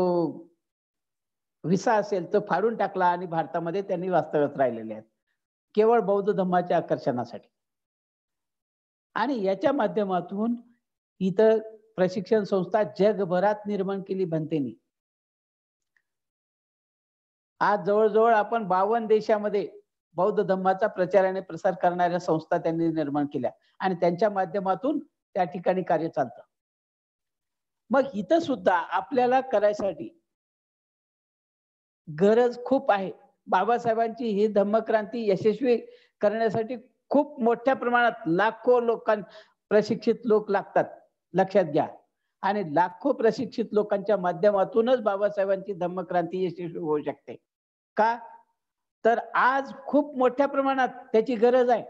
विसा असेल तो फाडून टाकला आणि भारतामध्ये त्यांनी वास्तव्यात राहिलेले आहेत केवळ बौद्ध धर्माच्या आकर्षणासाठी. आणि याच्या माध्यमातून इथं प्रशिक्षण संस्था जगभरात निर्माण केली बनतेनी. आज जवळजवळ आपण 52 देशामध्ये बौद्ध धर्माचा प्रचार आणि प्रसार करणाऱ्या संस्था त्यांनी निर्माण केल्या आणि त्यांच्या माध्यमातून त्या ठिकाणी कार्य चालतं. मग इथं सुद्धा आपल्याला करायसाठी गरज खूप आहे. बाबासाहेबांची ही धम्मक्रांती यशस्वी करण्यासाठी खूप मोठ्या प्रमाणात लाखो प्रशिक्षित लोक लागतात, लक्षात घ्या. आणि लाखो प्रशिक्षित लोकांच्या माध्यमातूनच बाबासाहेबांची धम्मक्रांती यशस्वी होऊ शकते. का? तर आज खूप मोठ्या प्रमाणात त्याची गरज आहे.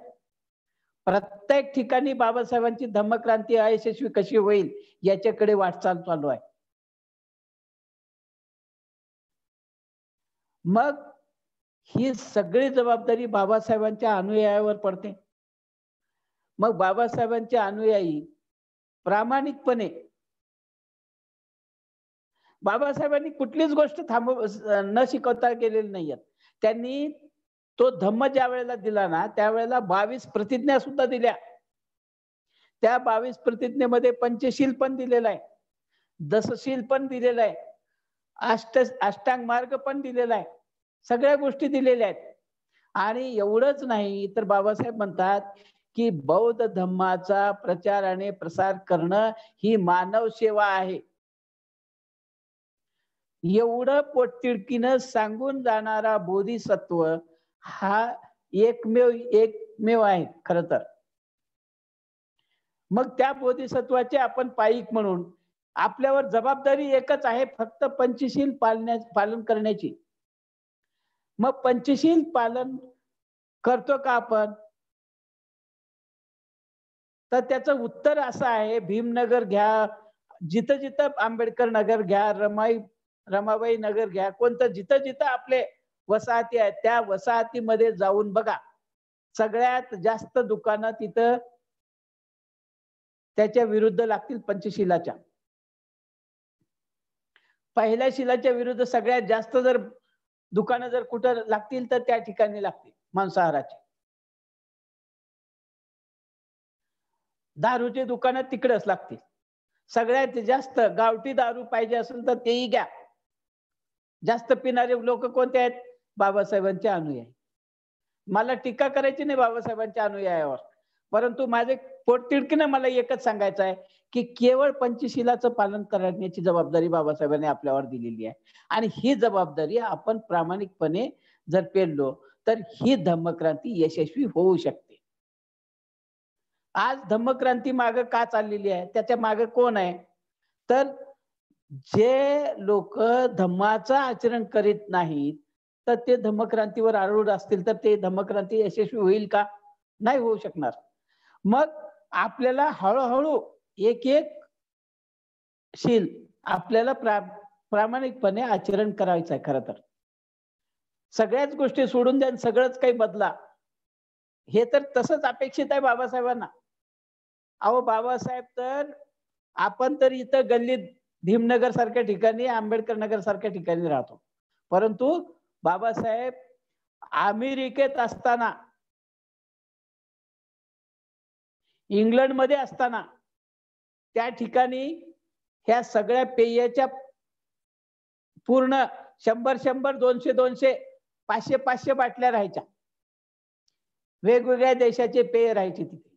प्रत्येक ठिकाणी बाबासाहेबांची धम्मक्रांती अयशस्वी कशी होईल याच्याकडे वाटचाल चालू आहे. मग ही सगळी जबाबदारी बाबासाहेबांच्या अनुयायावर पडते. मग बाबासाहेबांचे अनुयायी प्रामाणिकपणे बाबासाहेबांनी कुठलीच गोष्ट न शिकवता गेलेली नाहीये. त्यांनी तो धम्म ज्या वेळेला दिला ना त्यावेळेला 22 प्रतिज्ञा सुद्धा दिल्या. त्या 22 प्रतिज्ञेमध्ये पंचशील पण दिलेला आहे, दशशील पण दिलेला आहे, अष्टांग मार्ग पण दिलेला आहे, सगळ्या गोष्टी दिलेल्या आहेत. आणि एवढंच नाही तर बाबासाहेब म्हणतात की बौद्ध धम्माचा प्रचार आणि प्रसार करणं ही मानव सेवा आहे. एवढं पोटतिडकीनं सांगून जाणारा बोधिसत्व हा एकमेव आहे खरं तर. मग त्या बोधिसत्वाचे आपण पाईक म्हणून आपल्यावर जबाबदारी एकच आहे, फक्त पंचशील पालन करण्याची. मग पंचशील पालन करतो का आपण? तर त्याचं उत्तर असं आहे, भीमनगर घ्या, जिथं जिथं आंबेडकर नगर घ्या, रमाबाई नगर घ्या, कोणतं जिथं जिथं आपले वसाहती आहेत त्या वसाहतीमध्ये जाऊन बघा, सगळ्यात जास्त दुकानं तिथं त्याच्या विरुद्ध लागतील पंचशिलाच्या. पहिल्या शिलाच्या विरुद्ध सगळ्यात जास्त जर दुकानं जर कुठं लागतील तर त्या ठिकाणी लागतील मांसाहाराची. दारूची दुकानं तिकडेच लागतील. सगळ्यात जास्त गावठी दारू पाहिजे असेल तर तेही घ्या. जास्त पिणारे लोक कोणते आहेत? बाबासाहेबांचे अनुयायी. मला टीका करायची नाही बाबासाहेबांच्या अनुयायावर, परंतु माझे पोटतिडकीने मला एकच सांगायचं आहे की केवळ पंचशिलाचं पालन करण्याची जबाबदारी बाबासाहेबांनी आपल्यावर दिलेली आहे. आणि ही जबाबदारी आपण प्रामाणिकपणे जर पेललो तर ही धम्मक्रांती यशस्वी होऊ शकते. आज धम्मक्रांती मागे का चाललेली आहे? त्याच्या मागे कोण आहे? तर जे लोक धम्माचं आचरण करीत नाहीत तर ते धम्मक्रांतीवर आरूढ असतील तर ते धम्मक्रांती यशस्वी होईल का? नाही होऊ शकणार. मग आपल्याला हळूहळू एक एक शील आपल्याला प्रामाणिकपणे आचरण करायचं आहे. खरं तर सगळ्याच गोष्टी सोडून द्या, सगळंच काही बदला, हे तर तसंच अपेक्षित आहे बाबासाहेबांना. अहो बाबासाहेब तर आपण तर इथं गल्लीत भीमनगर सारख्या ठिकाणी, आंबेडकर नगर सारख्या ठिकाणी राहतो, परंतु बाबासाहेब अमेरिकेत असताना, इंग्लंड मध्ये असताना त्या ठिकाणी ह्या सगळ्या पेयाच्या पूर्ण 100-100, 200-200, 500-500 बाटल्या राहायच्या. वेगवेगळ्या देशाचे पेय राहायचे तिथे.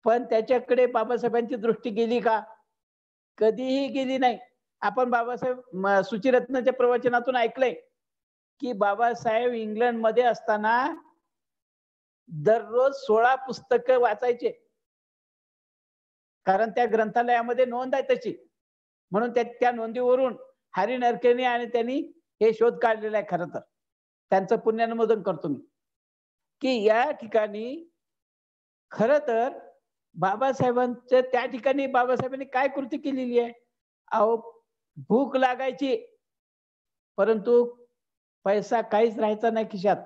पण त्याच्याकडे बाबासाहेबांची दृष्टी गेली का? कधीही गेली नाही. आपण बाबासाहेब सुचिरत्नाच्या प्रवचनातून ऐकलंय की बाबासाहेब इंग्लंड मध्ये असताना दररोज 16 पुस्तकं वाचायचे, कारण त्या ग्रंथालयामध्ये नोंद आहे तशी. म्हणून त्या नोंदीवरून हॅरी नरकेने आणि त्यांनी हे शोध काढलेला आहे. खरं तर त्यांचं पुण्यानुमोदन करतो मी की या ठिकाणी खरं तर बाबासाहेबांच्या त्या ठिकाणी बाबासाहेबांनी काय कृती केलेली आहे? अहो भूक लागायची परंतु पैसा काहीच राहायचा नाही खिशात.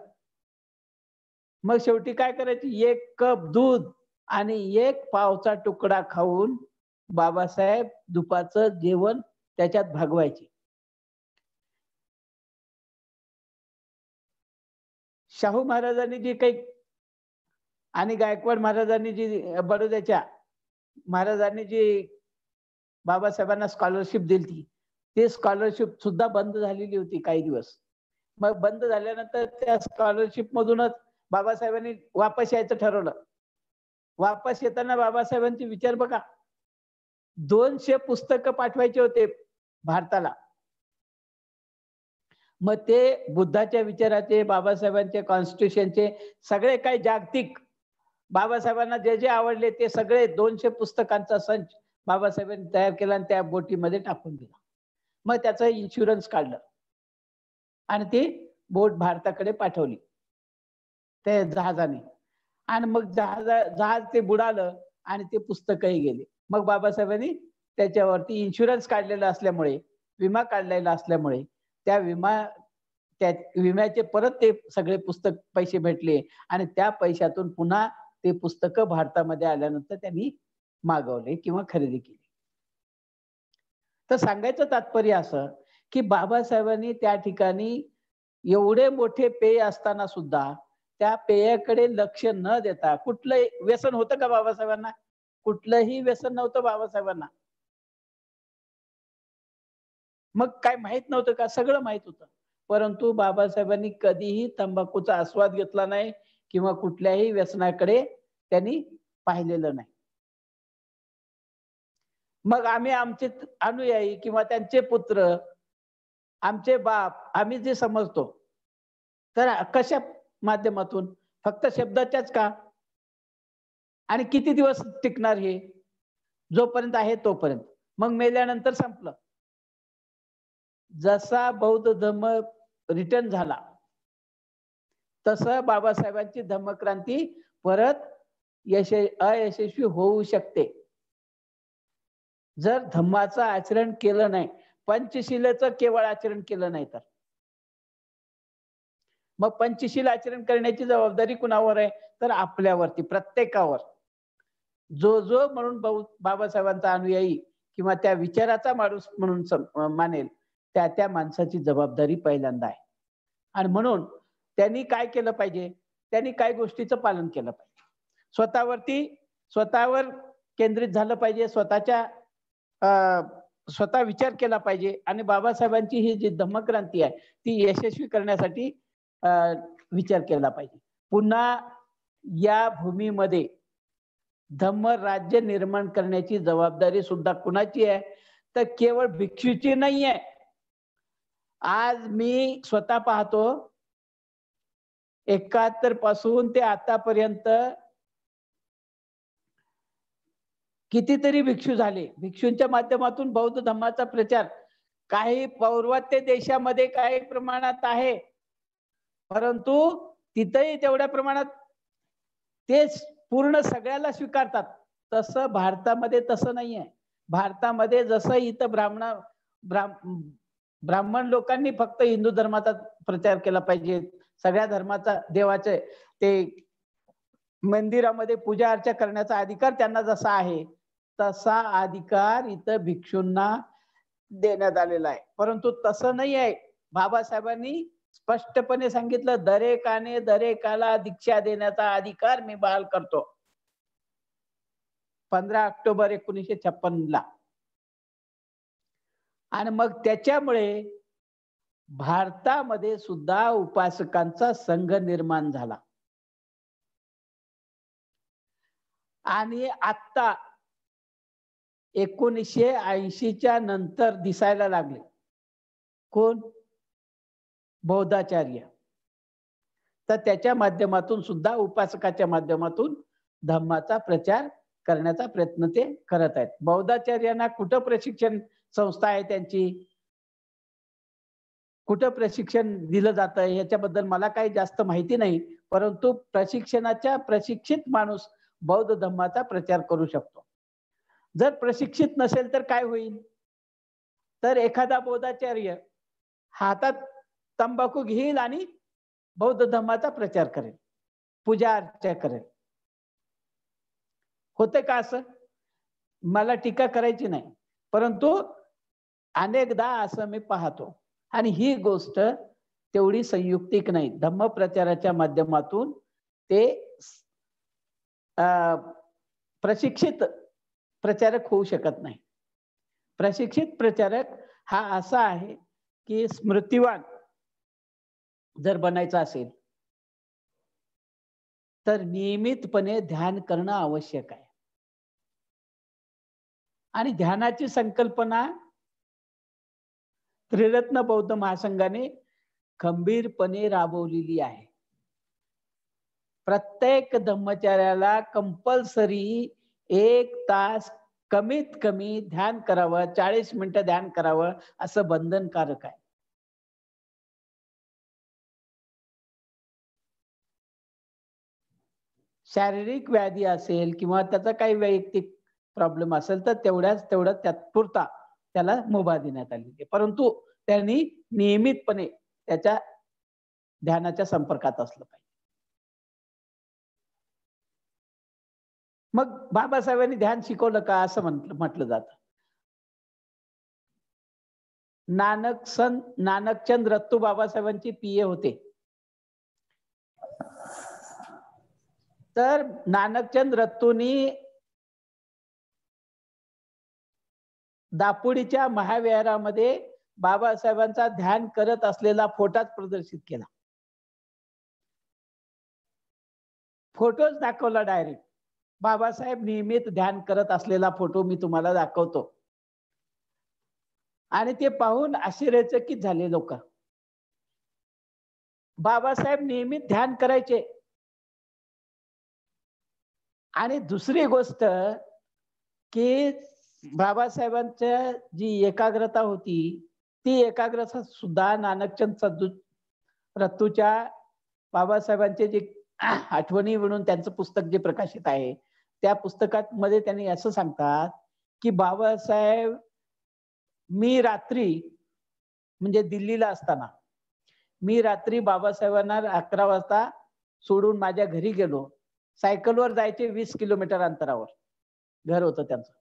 मग शेवटी काय करायची? 1 कप दूध आणि 1 पावचा तुकडा खाऊन बाबासाहेब दुपारचं जेवण त्याच्यात भागवायचे. शाहू महाराजांनी जी काही आणि गायकवाड महाराजांनी जी बडोद्याच्या महाराजांनी जी बाबासाहेबांना स्कॉलरशिप दिली, ते स्कॉलरशिप सुद्धा बंद झालेली होती काही दिवस. मग बंद झाल्यानंतर त्या स्कॉलरशिप मधूनच बाबासाहेबांनी वापस यायचं ठरवलं. वापस येताना बाबासाहेबांचे विचार बघा, 200 पुस्तकं पाठवायचे होते भारताला. मग ते बुद्धाच्या विचाराचे, बाबासाहेबांच्या कॉन्स्टिट्यूशनचे, सगळे काही जागतिक बाबासाहेबांना जे जे आवडले ते सगळे 200 पुस्तकांचा संच बाबासाहेबांनी तयार केला आणि त्या बोटीमध्ये टाकून दिला. मग त्याचं इन्शुरन्स काढलं आणि ती बोट भारताकडे पाठवली ते जहाजाने. आणि मग जहाज ते बुडालं आणि ते पुस्तकही गेले. मग बाबासाहेबांनी त्याच्यावरती इन्शुरन्स काढलेला असल्यामुळे, विमा काढलेला असल्यामुळे त्या विम्याचे परत ते सगळे पुस्तक पैसे भेटले आणि त्या पैशातून पुन्हा ते पुस्तकं भारतामध्ये आल्यानंतर त्यांनी मागवले किंवा खरेदी केली. तर सांगायचं तात्पर्य असं की बाबासाहेबांनी त्या ठिकाणी एवढे मोठे पेय असताना सुद्धा त्या पेयाकडे लक्ष न देता, कुठलंही व्यसन होतं का बाबासाहेबांना? कुठलंही व्यसन नव्हतं बाबासाहेबांना. मग काय माहित नव्हतं का? सगळं माहित होतं. परंतु बाबासाहेबांनी कधीही तंबाखूचा आस्वाद घेतला नाही किंवा कुठल्याही व्यसनाकडे त्यांनी पाहिलेलं नाही. मग आम्ही आमचे अनुयायी किंवा त्यांचे पुत्र, आमचे बाप, आम्ही जे समजतो तर कशा माध्यमातून? फक्त शब्दाच्याच का? आणि किती दिवस टिकणार हे? जोपर्यंत आहे तोपर्यंत. मग मेल्यानंतर संपलं. जसा बौद्ध धर्म रिटर्न झाला तसं बाबासाहेबांची धम्मक्रांती परत अयशस्वी होऊ शकते. जर धम्माचं आचरण केलं नाही, पंचशिलेचं केवळ आचरण केलं नाही तर मग पंचशील आचरण करण्याची जबाबदारी कुणावर आहे? तर आपल्यावरती, प्रत्येकावर. जो जो म्हणून बाबासाहेबांचा अनुयायी किंवा त्या विचाराचा माणूस म्हणून मानेल, त्या त्या माणसाची जबाबदारी पहिल्यांदा आहे. आणि म्हणून त्यांनी काय केलं पाहिजे? त्यांनी काय गोष्टीचं पालन केलं पाहिजे? स्वतःवर केंद्रित झालं पाहिजे, स्वतः विचार केला पाहिजे आणि बाबासाहेबांची ही जी धम्मक्रांती आहे ती यशस्वी करण्यासाठी विचार केला पाहिजे. पुन्हा या भूमीमध्ये धम्म राज्य निर्माण करण्याची जबाबदारी सुद्धा कुणाची आहे? तर केवळ भिक्षूची नाही आहे. आज मी स्वतः पाहतो 71 पासून ते आतापर्यंत कितीतरी भिक्षू झाले. भिक्षूंच्या माध्यमातून बौद्ध धम्माचा प्रचार काही पौर्वात्य देशामध्ये काही प्रमाणात आहे, परंतु तिथेही तेवढ्या प्रमाणात तेच पूर्ण सगळ्याला स्वीकारतात. तसं भारतामध्ये तसं नाही आहे. भारतामध्ये जसं इथं ब्राह्मण लोकांनी फक्त हिंदू धर्माचा प्रचार केला पाहिजे, सगळ्या धर्माचा, देवाचे ते मंदिरामध्ये पूजा अर्चा करण्याचा अधिकार त्यांना जसा आहे, तसा अधिकार इथं भिक्षूंना देण्यात आलेला आहे. परंतु तसं नाही आहे. बाबासाहेबांनी स्पष्टपणे सांगितलं, दरेकाने दरेकाला दीक्षा देण्याचा अधिकार मी बहाल करतो. 15 ऑक्टोबर 1956 आणि मग त्याच्यामुळे भारतामध्ये सुद्धा उपासकांचा संघ निर्माण झाला. आणि आता 1980च्या नंतर दिसायला लागले कोण? बौद्धाचार्य. तर त्याच्या माध्यमातून सुद्धा, उपासकाच्या माध्यमातून धम्माचा प्रचार करण्याचा प्रयत्न ते करत आहेत. बौद्धाचार्यांना कुठं प्रशिक्षण संस्था आहे त्यांची, कुठं प्रशिक्षण दिलं जातं याच्याबद्दल मला काही जास्त माहिती नाही, परंतु प्रशिक्षित माणूस बौद्ध धम्माचा प्रचार करू शकतो. जर प्रशिक्षित नसेल तर काय होईल? तर एखादा बौद्धाचार्य हातात तंबाखू घेईल आणि बौद्ध धम्माचा प्रचार करेल, पूजा अर्चा करेल. होते का असं? मला टीका करायची नाही, परंतु अनेकदा असं मी पाहतो. आणि ही गोष्ट तेवढी संयुक्तिक नाही. धम्म प्रचाराच्या माध्यमातून ते प्रशिक्षित प्रचारक होऊ शकत नाही. प्रशिक्षित प्रचारक हा असा आहे की स्मृतिवान जर बनायचं असेल तर नियमितपणे ध्यान करणं आवश्यक आहे. आणि ध्यानाची संकल्पना त्रिरत्न बौद्ध महासंघाने खंबीरपणे राबवलेली आहे. प्रत्येक धम्मचार्याला कंपल्सरी 1 तास कमीत कमी ध्यान करावं, 40 मिनिटं ध्यान करावं असं बंधनकारक आहे. शारीरिक व्याधी असेल किंवा त्याचा काही वैयक्तिक प्रॉब्लेम असेल तर तेवढं तात्पुरता त्याला मुभा देण्यात आली आहे, परंतु त्यांनी नियमितपणे त्याच्या ध्यानाच्या संपर्कात असलं पाहिजे. मग बाबासाहेबांनी ध्यान शिकवलं का असं म्हटलं जातं. नानकचंद रत्तू बाबासाहेबांची पीए होते. तर नानकचंद रत्तूंनी दापोडीच्या महाविहारामध्ये बाबासाहेबांचा ध्यान करत असलेला फोटोच प्रदर्शित केला. फोटोच दाखवला डायरेक्ट. बाबासाहेब नियमित ध्यान करत असलेला फोटो मी तुम्हाला दाखवतो. आणि ते पाहून आश्चर्यचकित झाले लोक. बाबासाहेब नियमित ध्यान करायचे. आणि दुसरी गोष्ट की बाबासाहेबांच्या जी एकाग्रता होती ती एकाग्रता सुद्धा नानकचंद रत्तूच्या बाबासाहेबांचे जे आठवणी म्हणून त्यांचं पुस्तक जे प्रकाशित आहे त्या पुस्तकात मध्ये त्यांनी असं सांगतात की बाबासाहेब, मी रात्री म्हणजे दिल्लीला असताना मी रात्री बाबासाहेबांना 11 वाजता सोडून माझ्या घरी गेलो. सायकलवर जायचे 20 किलोमीटर अंतरावर घर होतं त्यांचं.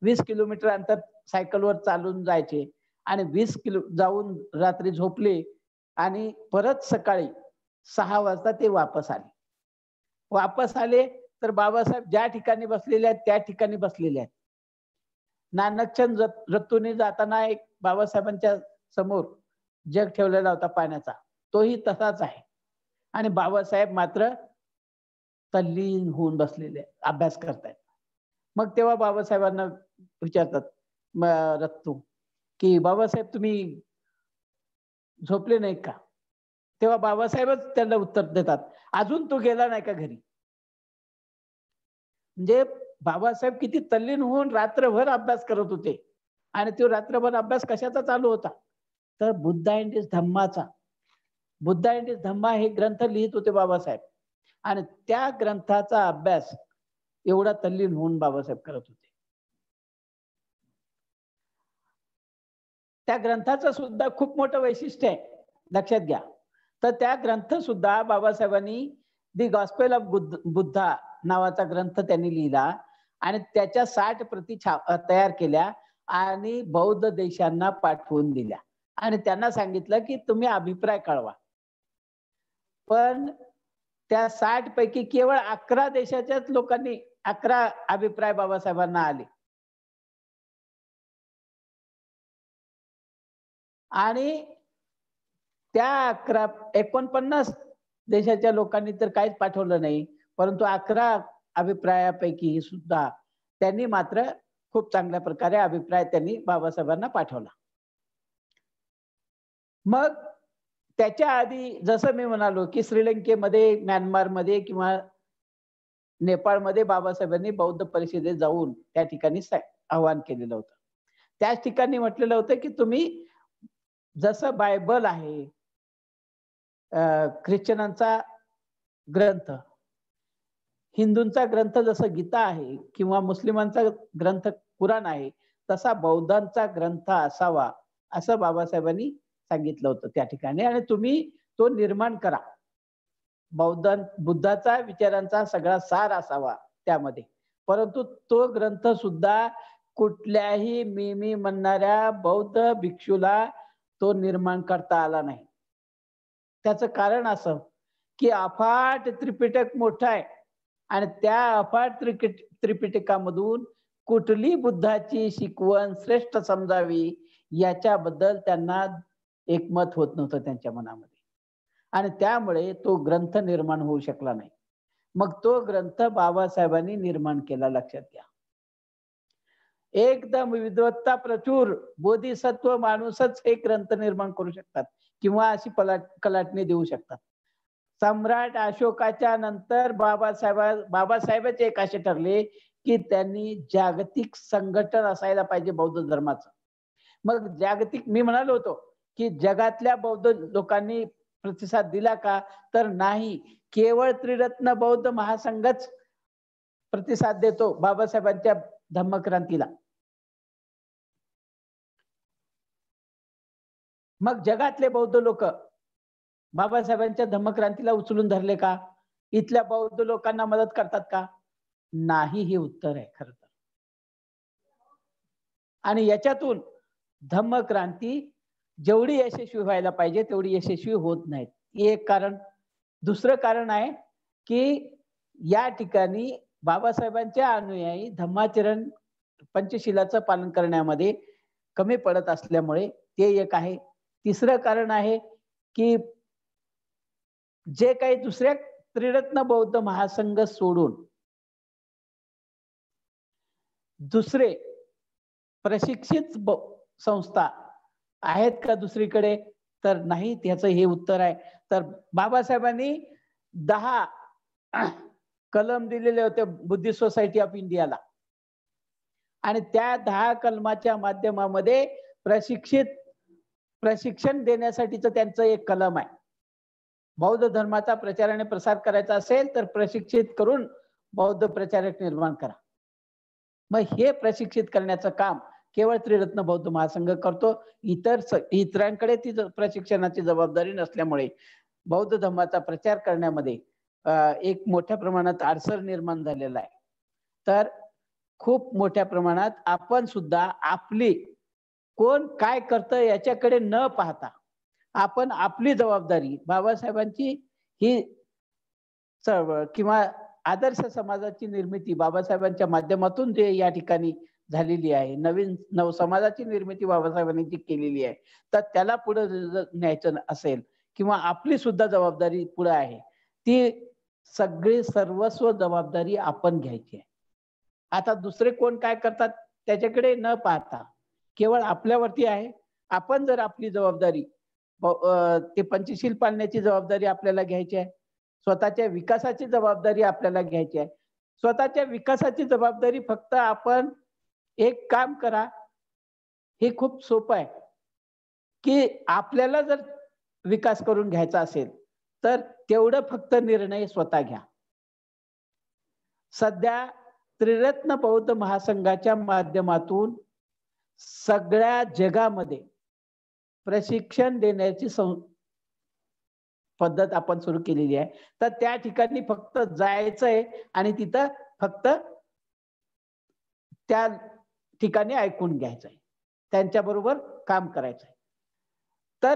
20 किलोमीटर अंतर सायकलवर चालून जायचे आणि 20 किलो जाऊन रात्री झोपले आणि परत सकाळी 6 वाजता ते वापस आले. वापस आले तर बाबासाहेब ज्या ठिकाणी बसलेले आहेत त्या ठिकाणी बसलेले आहेत. नानकचंद रत्तूने जाताना एक बाबासाहेबांच्या समोर जग ठेवलेला होता पाण्याचा, तोही तसाच आहे. आणि बाबासाहेब मात्र तल्लीन होऊन बसलेले अभ्यास करतायत. मग तेव्हा बाबासाहेबांना विचारतात रत्तू की बाबासाहेब तुम्ही झोपले नाही का? तेव्हा बाबासाहेबच त्याला उत्तर देतात, अजून तो गेला नाही का घरी? म्हणजे बाबासाहेब किती तल्लीन होऊन रात्रभर अभ्यास करत होते. आणि तो रात्रभर अभ्यास कशाचा चालू होता? तर बुद्धा अँड हिज धम्माचा. बुद्धा अँड हिज धम्मा हे ग्रंथ लिहित होते बाबासाहेब. आणि त्या ग्रंथाचा अभ्यास एवढा तल्लीन होऊन बाबासाहेब करत होते. त्या ग्रंथाचं सुद्धा खूप मोठं वैशिष्ट्य आहे, लक्षात घ्या. तर त्या ग्रंथ सुद्धा बाबासाहेबांनी दी गॉस्पेल ऑफ बुद्धा नावाचा ग्रंथ त्यांनी लिहिला आणि त्याच्या 60 प्रती तयार केल्या आणि बौद्ध देशांना पाठवून दिल्या आणि त्यांना सांगितलं की तुम्ही अभिप्राय कळवा. पण त्या 60 पैकी केवळ 11 देशाच्याच लोकांनी 11 अभिप्राय बाबासाहेबांना आले. आणि त्या 49 देशाच्या लोकांनी तर काहीच पाठवलं नाही, परंतु 11 अभिप्रायापैकी सुद्धा त्यांनी मात्र खूप चांगल्या प्रकारे अभिप्राय त्यांनी बाबासाहेबांना पाठवला. मग त्याच्या आधी जसं मी म्हणालो की श्रीलंकेमध्ये, म्यानमारमध्ये किंवा नेपाळमध्ये बाबासाहेबांनी बौद्ध परिषदेत जाऊन त्या ठिकाणी आवाहन केलेलं होतं. त्याच ठिकाणी म्हटलेलं होतं की तुम्ही जसं बायबल आहे, ख्रिश्चनांचा ग्रंथ, हिंदूंचा ग्रंथ जसं गीता आहे किंवा मुस्लिमांचा ग्रंथ कुराण आहे, तसा बौद्धांचा ग्रंथ असावा असं बाबासाहेबांनी सांगितलं होतं त्या ठिकाणी. आणि तुम्ही तो निर्माण करा. बुद्धाचा विचारांचा सगळा सार असावा त्यामध्ये. परंतु तो ग्रंथ सुद्धा कुठल्याही मी म्हणणाऱ्या बौद्ध भिक्षूला तो निर्माण करता आला नाही. त्याचं कारण असं की अफाट त्रिपिटक मोठं आहे आणि त्या अफाट त्रिपिटकामधून कुठली बुद्धाची शिकवण श्रेष्ठ समजावी याच्याबद्दल त्यांना एकमत होत नव्हतं त्यांच्या मनामध्ये आणि त्यामुळे तो ग्रंथ निर्माण होऊ शकला नाही. मग तो ग्रंथ बाबासाहेबांनी निर्माण केला, लक्षात घ्या. एकदम विद्वत्ता प्रचूर बोधिसत्व माणूसच हे ग्रंथ निर्माण करू शकतात किंवा अशी कलाटणी देऊ शकतात. सम्राट अशोकाच्या नंतर बाबासाहेबच एक असे ठरले की त्यांनी जागतिक संघटन असायला पाहिजे बौद्ध धर्माचं. मग जागतिक, मी म्हणालो होतो की जगातल्या बौद्ध लोकांनी प्रतिसाद दिला का? तर नाही. केवळ त्रिरत्न बौद्ध महासंघच प्रतिसाद देतो बाबासाहेबांच्या धम्मक्रांतीला. मग जगातले बौद्ध लोक बाबासाहेबांच्या धम्मक्रांतीला उचलून धरले का? इथल्या बौद्ध लोकांना मदत करतात का? नाही, हे उत्तर आहे खरं तर. आणि याच्यातून धम्मक्रांती जेवढी यशस्वी व्हायला पाहिजे तेवढी यशस्वी होत नाहीत. एक कारण. दुसरं कारण आहे की या ठिकाणी बाबासाहेबांच्या अनुयायी धम्माचरण पंचशिलाचं पालन करण्यामध्ये कमी पडत असल्यामुळे ते एक आहे. तिसरं कारण आहे की जे काही दुसऱ्या त्रिरत्न बौद्ध महासंघ सोडून दुसरे प्रशिक्षित संस्था आहेत का दुसरीकडे? तर नाही, त्याचं हे उत्तर आहे. तर बाबासाहेबांनी 10 कलम दिलेले होते बुद्धिस्ट सोसायटी ऑफ इंडियाला आणि त्या 10 कलमाच्या माध्यमामध्ये प्रशिक्षण देण्यासाठीचं त्यांचं एक कलम आहे. बौद्ध धर्माचा प्रचार आणि प्रसार करायचा असेल तर प्रशिक्षित करून बौद्ध प्रचारक निर्माण करा. मग हे प्रशिक्षित करण्याचं काम केवळ त्रिरत्न बौद्ध महासंघ करतो. इतरांकडे ती प्रशिक्षणाची जबाबदारी नसल्यामुळे बौद्ध धर्माचा प्रचार करण्यामध्ये एक मोठ्या प्रमाणात अडसर निर्माण झालेला आहे. तर खूप मोठ्या प्रमाणात आपण सुद्धा आपली कोण काय करतं याच्याकडे न पाहता आपण आपली जबाबदारी बाबासाहेबांची ही चळवळ किंवा आदर्श समाजाची निर्मिती बाबासाहेबांच्या माध्यमातून जे या ठिकाणी झालेली आहे, नव समाजाची निर्मिती बाबासाहेबांनी जी केलेली आहे, तर त्याला पुढे न्यायचं असेल किंवा आपली सुद्धा जबाबदारी पुढे आहे, ती सगळी सर्वस्व जबाबदारी आपण घ्यायची आहे. आता दुसरे कोण काय करतात त्याच्याकडे न पाहता केवळ आपल्यावरती आहे. आपण जर आपली जबाबदारी ते पंचशील पाळण्याची जबाबदारी आपल्याला घ्यायची आहे, स्वतःच्या विकासाची जबाबदारी आपल्याला घ्यायची आहे. स्वतःच्या विकासाची जबाबदारी फक्त आपण एक काम करा, हे खूप सोपं आहे की आपल्याला जर विकास करून घ्यायचा असेल तर तेवढं फक्त निर्णय स्वतः घ्या. सध्या त्रिरत्न बौद्ध महासंघाच्या माध्यमातून सगळ्या जगामध्ये प्रशिक्षण देण्याची पद्धत आपण सुरू केलेली आहे. तर त्या ठिकाणी फक्त जायचंय आणि तिथं फक्त त्या ठिकाणी ऐकून घ्यायचंय, त्यांच्याबरोबर काम करायचंय. तर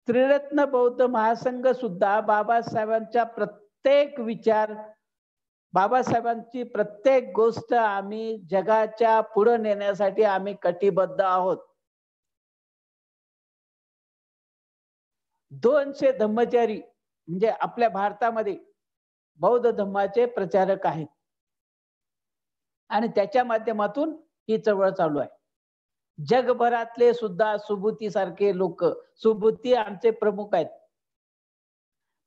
त्रिरत्न बौद्ध महासंघ सुद्धा बाबासाहेबांच्या प्रत्येक विचार, बाबासाहेबांची प्रत्येक गोष्ट आम्ही जगाच्या पुढे नेण्यासाठी आम्ही कटिबद्ध आहोत. 200 धम्मचारी म्हणजे आपल्या भारतामध्ये बौद्ध धर्माचे प्रचारक आहेत आणि त्याच्या माध्यमातून ही चळवळ चालू आहे. जगभरातले सुद्धा सुबुती सारखे लोक, सुबुती आमचे प्रमुख आहेत,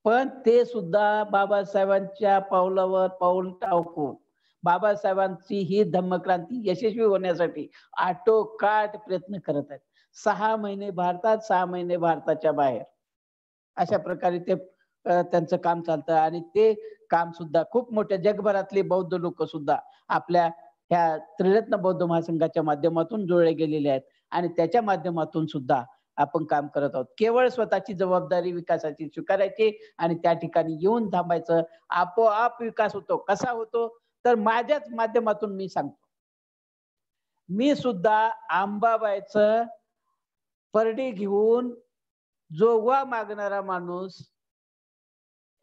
पण ते सुद्धा बाबासाहेबांच्या पावलावर पाऊल टाकून बाबासाहेबांची ही धम्मक्रांती यशस्वी होण्यासाठी आटोकाट प्रयत्न करत आहेत. 6 महिने भारतात, 6 महिने भारताच्या बाहेर, अशा प्रकारे ते त्यांचं काम चालतं. आणि ते काम सुद्धा खूप मोठ्या जगभरातले बौद्ध लोक सुद्धा आपल्या ह्या त्रिरत्न बौद्ध महासंघाच्या माध्यमातून जोडले गेलेले आहेत आणि त्याच्या माध्यमातून सुद्धा आपण काम करत आहोत. केवळ स्वतःची जबाबदारी विकासाची स्वीकारायची आणि त्या ठिकाणी येऊन थांबायचं. आपोआप विकास होतो. कसा होतो तर माझ्याच माध्यमातून मी सांगतो. मी सुद्धा आंबाबाईचं परडी घेऊन जोगवा मागणारा माणूस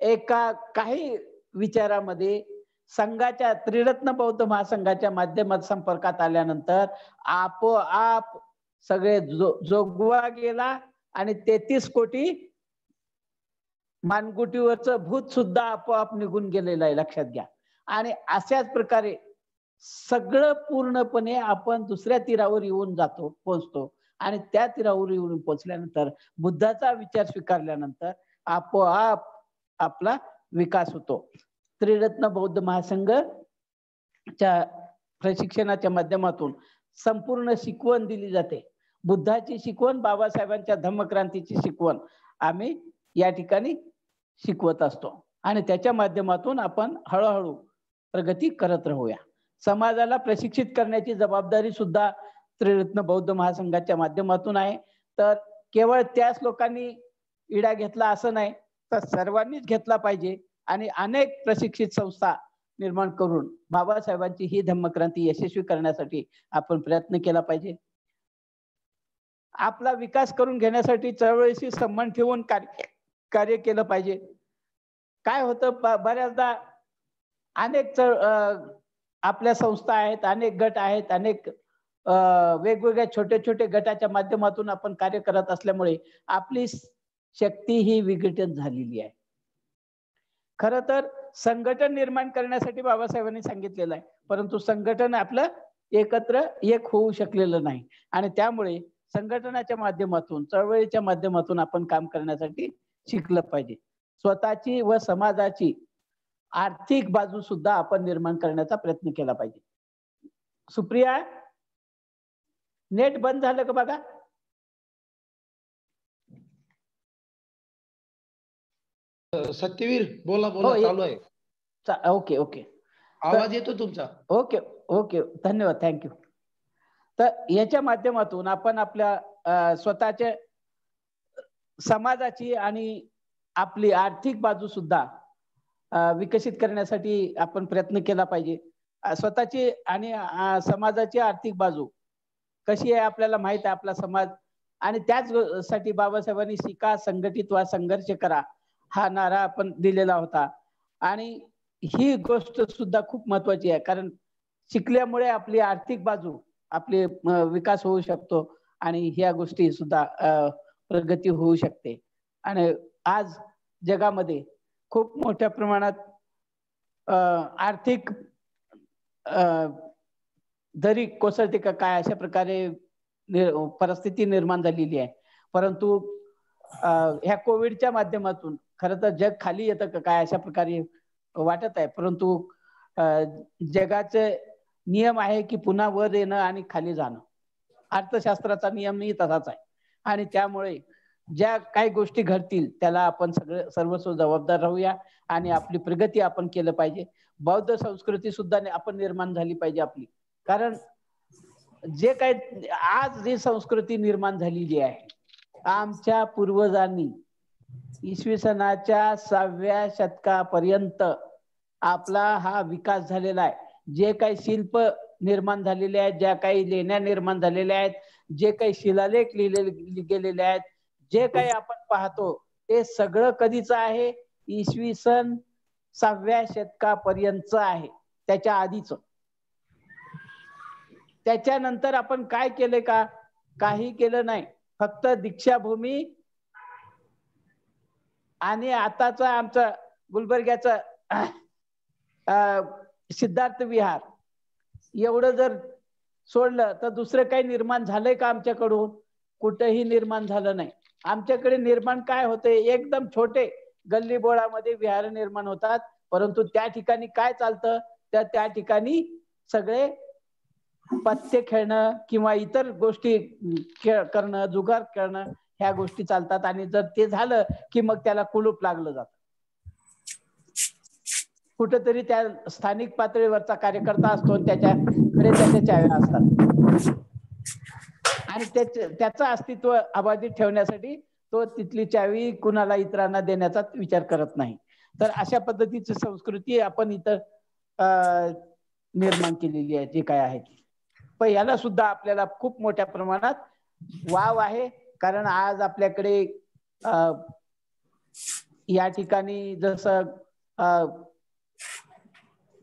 एका काही विचारामध्ये संघाच्या त्रिरत्न बौद्ध महासंघाच्या माध्यमात संपर्कात आल्यानंतर आपोआप सगळे जोगवा गेला आणि 33 कोटी मानगुटीवरचं भूत सुद्धा आपोआप निघून गेलेलं आहे, लक्षात घ्या. आणि अशाच प्रकारे सगळं पूर्णपणे आपण दुसऱ्या तीरावर येऊन जातो, पोहोचतो. आणि त्या तीरावर येऊन पोहोचल्यानंतर बुद्धाचा विचार स्वीकारल्यानंतर आपोआप आपला विकास होतो. त्रिरत्न बौद्ध महासंघच्या प्रशिक्षणाच्या माध्यमातून संपूर्ण शिकवण दिली जाते. बुद्धाची शिकवण, बाबासाहेबांच्या धम्मक्रांतीची शिकवण आम्ही या ठिकाणी शिकवत असतो आणि त्याच्या माध्यमातून आपण हळूहळू प्रगती करत राहूया. समाजाला प्रशिक्षित करण्याची जबाबदारी सुद्धा त्रिरत्न बौद्ध महासंघाच्या माध्यमातून आहे. तर केवळ त्याच लोकांनी इडा घेतला असं नाही, तर सर्वांनीच घेतला पाहिजे आणि अनेक प्रशिक्षित संस्था निर्माण करून बाबासाहेबांची ही धम्मक्रांती यशस्वी करण्यासाठी आपण प्रयत्न केला पाहिजे. आपला विकास करून घेण्यासाठी चळवळीशी संबंध ठेवून कार्य केलं पाहिजे. काय होतं, बऱ्याचदा अनेक आपल्या संस्था आहेत, अनेक गट आहेत, अनेक वेगवेगळ्या छोटे छोटे गटाच्या माध्यमातून आपण कार्य करत असल्यामुळे आपली शक्ती ही विघटित झालेली आहे. खरं तर संघटन निर्माण करण्यासाठी बाबासाहेबांनी सांगितलेलं आहे, परंतु संघटन आपलं एकत्र एक होऊ शकलेलं नाही आणि त्यामुळे संघटनाच्या माध्यमातून, चळवळीच्या माध्यमातून आपण काम करण्यासाठी शिकलं पाहिजे. स्वतःची व समाजाची आर्थिक बाजू सुद्धा आपण निर्माण करण्याचा प्रयत्न केला पाहिजे. सुप्रिया, नेट बंद झालं का बघा? सत्यवीर बोला बोला, चालू आहे. Okay okay. आवाज येतो तुमचा. ओके ओके, धन्यवाद, थँक्यू. तर याच्या माध्यमातून आपण आपल्या स्वतःच्या समाजाची आणि आपली आर्थिक बाजू सुद्धा विकसित करण्यासाठी आपण प्रयत्न केला पाहिजे. स्वतःची आणि समाजाची आर्थिक बाजू कशी आहे आपल्याला माहित आहे, आपला समाज. आणि त्याच साठी बाबासाहेबांनी शिका, संघटित व्हा, संघर्ष करा हा नारा आपण दिलेला होता. आणि ही गोष्ट सुद्धा खूप महत्वाची आहे, कारण शिकल्यामुळे आपली आर्थिक बाजू, आपली विकास होऊ शकतो आणि ह्या गोष्टी सुद्धा प्रगती होऊ शकते. आणि आज जगामध्ये खूप मोठ्या प्रमाणात आर्थिक दरी कोसळते का काय अशा प्रकारे परिस्थिती निर्माण झालेली आहे. परंतु ह्या कोविडच्या माध्यमातून खरं तर जग खाली येतं का काय अशा प्रकारे वाटत आहे. परंतु जगाचे नियम आहे की पुन्हा वर येणं आणि खाली जाणं. अर्थशास्त्राचा नियमही तसाच आहे. आणि त्यामुळे ज्या काही गोष्टी घडतील त्याला आपण सर्वस्व जबाबदार राहूया आणि आपली प्रगती आपण केलं पाहिजे. बौद्ध संस्कृती सुद्धा आपण निर्माण झाली पाहिजे आपली. कारण जे काही आज जी संस्कृती निर्माण झालेली आहे, आमच्या पूर्वजांनी इसवी सनाच्या 6व्या शतकापर्यंत आपला हा विकास झालेला आहे. जे काही शिल्प निर्माण झालेले आहेत, ज्या काही लेण्या निर्माण झालेल्या आहेत, जे काही शिलालेख लिहिलेले गेलेले आहेत, जे काही आपण पाहतो ते सगळं कधीच आहे, इसवी सन 6व्या शतकापर्यंत आहे, त्याच्या आधीच. त्याच्यानंतर आपण काय केले का? काही केलं नाही. फक्त दीक्षाभूमी आणि आताचा आमचा गुलबर्ग्याचा सिद्धार्थ विहार एवढं जर सोडलं तर दुसरं काही निर्माण झालंय का आमच्याकडून? कुठेही निर्माण झालं नाही. आमच्याकडे निर्माण काय होते, एकदम छोटे गल्ली बोळामध्ये विहार निर्माण होतात. परंतु त्या ठिकाणी काय चालतं, त्या ठिकाणी सगळे पत्ते खेळणं किंवा इतर गोष्टी करणं, जुगार करणं, ह्या गोष्टी चालतात. आणि जर ते झालं की मग त्याला कुलूप लागलं जातं. कुठेतरी त्या स्थानिक पातळीवरचा कार्यकर्ता असतो आणि त्याच्याकडे त्याच्या चाव्या असतात आणि त्याचं अस्तित्व अबाधित ठेवण्यासाठी तो तिथली चावी कुणाला इतरांना देण्याचा विचार करत नाही. तर अशा पद्धतीची संस्कृती आपण इथं निर्माण केलेली आहे जे काय आहे. पण याला सुद्धा आपल्याला खूप मोठ्या प्रमाणात वाव आहे. कारण आज आपल्याकडे या ठिकाणी जसं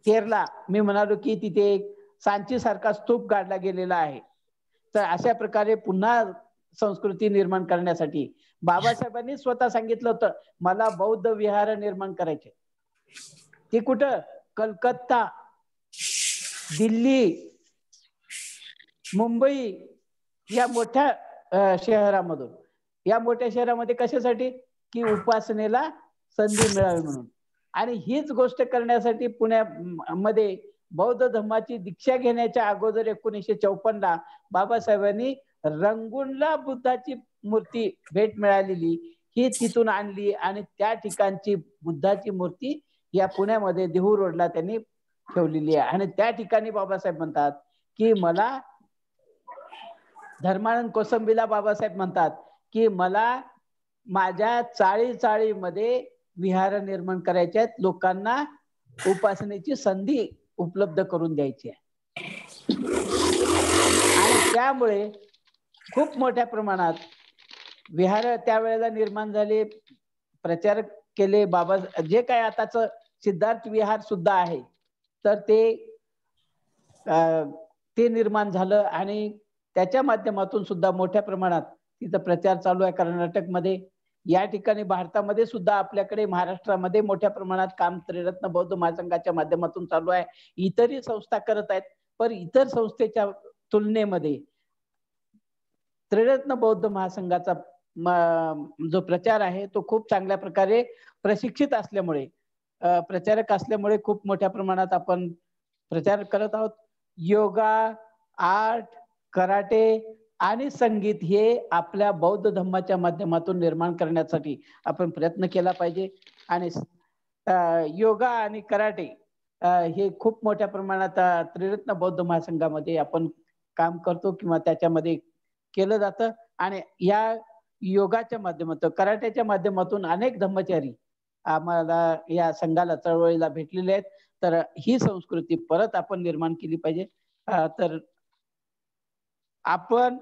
केरला मी म्हणालो की तिथे सांची सारखा स्तूप काढला गेलेला आहे. तर अशा प्रकारे पुन्हा संस्कृती निर्माण करण्यासाठी बाबासाहेबांनी स्वतः सांगितलं होतं, मला बौद्ध विहार निर्माण करायचे. ते कुठं? कलकत्ता, दिल्ली, मुंबई या मोठ्या शहरामधून. या मोठ्या शहरामध्ये कशासाठी? की उपासनेला संधी मिळावी म्हणून. आणि हीच गोष्ट करण्यासाठी पुण्यामध्ये बौद्ध धर्माची दीक्षा घेण्याच्या अगोदर 1954ला बाबासाहेबांनी रंगूनला बुद्धाची मूर्ती भेट मिळालेली ही तिथून आणली आणि त्या ठिकाणची बुद्धाची मूर्ती या पुण्यामध्ये देहू रोडला त्यांनी ठेवलेली आहे. आणि त्या ठिकाणी बाबासाहेब म्हणतात की मला, धर्मानंद कोसंबीला बाबासाहेब म्हणतात की मला माझ्या चाळीमध्ये विहार निर्माण करायचे आहेत, लोकांना उपासनेची संधी उपलब्ध करून द्यायची आहे. आणि त्यामुळे खूप मोठ्या प्रमाणात विहार त्यावेळेला निर्माण झाले, प्रचार केले. बाबा जे काय आताच सिद्धार्थ विहार सुद्धा आहे तर ते निर्माण झालं आणि त्याच्या माध्यमातून सुद्धा मोठ्या प्रमाणात तिथं प्रचार चालू आहे. कर्नाटकमध्ये, या ठिकाणी भारतामध्ये सुद्धा आपल्याकडे महाराष्ट्रामध्ये मोठ्या प्रमाणात काम त्रिरत्न बौद्ध महासंघाच्या माध्यमातून चालू आहे. इतरही संस्था करत आहेत. पण इतर संस्थेच्या तुलनेमध्ये त्रिरत्न बौद्ध महासंघाचा जो प्रचार आहे तो खूप चांगल्या प्रकारे प्रशिक्षित असल्यामुळे, प्रचारक असल्यामुळे खूप मोठ्या प्रमाणात आपण प्रचार करत आहोत. योगा, आर्ट, कराटे आणि संगीत हे आपल्या बौद्ध धर्माच्या माध्यमातून निर्माण करण्यासाठी आपण प्रयत्न केला पाहिजे. आणि योगा आणि कराटे हे खूप मोठ्या प्रमाणात त्रिरत्न बौद्ध महासंघामध्ये आपण काम करतो किंवा त्याच्यामध्ये केलं जातं. आणि या योगाच्या माध्यमातून, कराट्याच्या माध्यमातून अनेक धम्मचारी आम्हाला या संघाला, चळवळीला भेटलेले आहेत. तर ही संस्कृती परत आपण निर्माण केली पाहिजे. तर आपण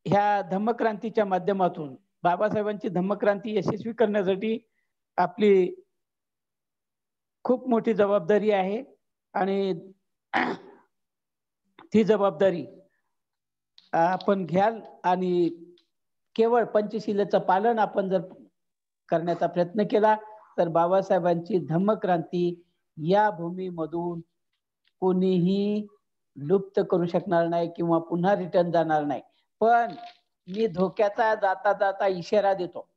ह्या धम्मक्रांतीच्या माध्यमातून बाबासाहेबांची धम्मक्रांती यशस्वी करण्यासाठी आपली खूप मोठी जबाबदारी आहे. आणि ती जबाबदारी आपण घ्याल आणि केवळ पंचशिलेचं पालन आपण जर करण्याचा प्रयत्न केला तर बाबासाहेबांची धम्मक्रांती या भूमीमधून कोणीही लुप्त करू शकणार नाही किंवा पुन्हा रिटर्न जाणार नाही. पण मी धोक्याचा जाता जाता इशारा देतो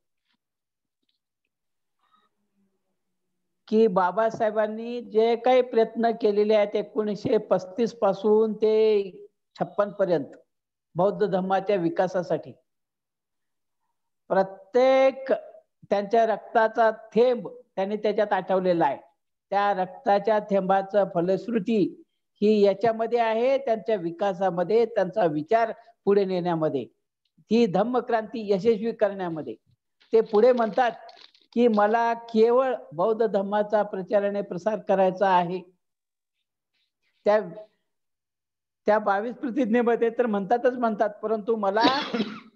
की बाबासाहेबांनी जे काही प्रयत्न केलेले आहेत 1935 पासून ते 56 पर्यंत बौद्ध धर्माच्या विकासासाठी, प्रत्येक त्यांच्या रक्ताचा थेंब त्यांनी त्याच्यात आठवलेला आहे. त्या रक्ताच्या थेंबाचं फलश्रुती ही याच्यामध्ये आहे, त्यांच्या विकासामध्ये, त्यांचा विचार पुढे नेण्यामध्ये, ही धम्मक्रांती यशस्वी करण्यामध्ये. ते पुढे म्हणतात की मला केवळ बौद्ध धर्माचा प्रचार आणि प्रसार करायचा आहे. त्या 22 प्रतिज्ञेमध्ये तर म्हणतात, परंतु मला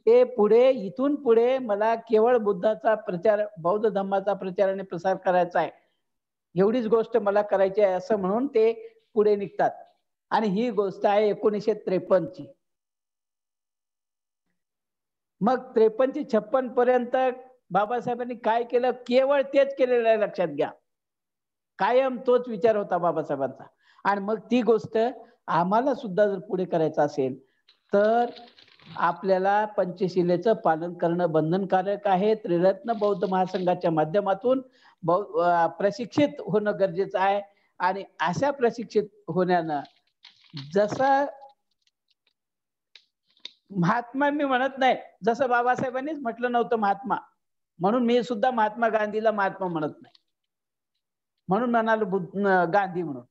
ते पुढे, इथून पुढे मला केवळ बुद्धाचा प्रचार, बौद्ध धर्माचा प्रचार आणि प्रसार करायचा आहे, एवढीच गोष्ट मला करायची आहे, असं म्हणून ते पुढे निघतात. आणि ही गोष्ट आहे 1953 ची. मग 53 ची 56 पर्यंत बाबासाहेबांनी काय केलं? केवळ तेच केलेलं आहे, लक्षात घ्या. कायम तोच विचार होता बाबासाहेबांचा. आणि मग ती गोष्ट आम्हाला सुद्धा जर पुढे करायचं असेल तर आपल्याला पंचशिलेचं पालन करणं बंधनकारक आहे. त्रिरत्न बौद्ध महासंघाच्या माध्यमातून प्रशिक्षित होणं गरजेचं आहे. आणि अशा प्रशिक्षित होण्यानं, जसं महात्मा मी म्हणत नाही, जसं बाबासाहेबांनीच म्हटलं नव्हतं महात्मा, म्हणून मी सुद्धा महात्मा गांधीला महात्मा म्हणत नाही, म्हणून म्हणाल गांधी म्हणून.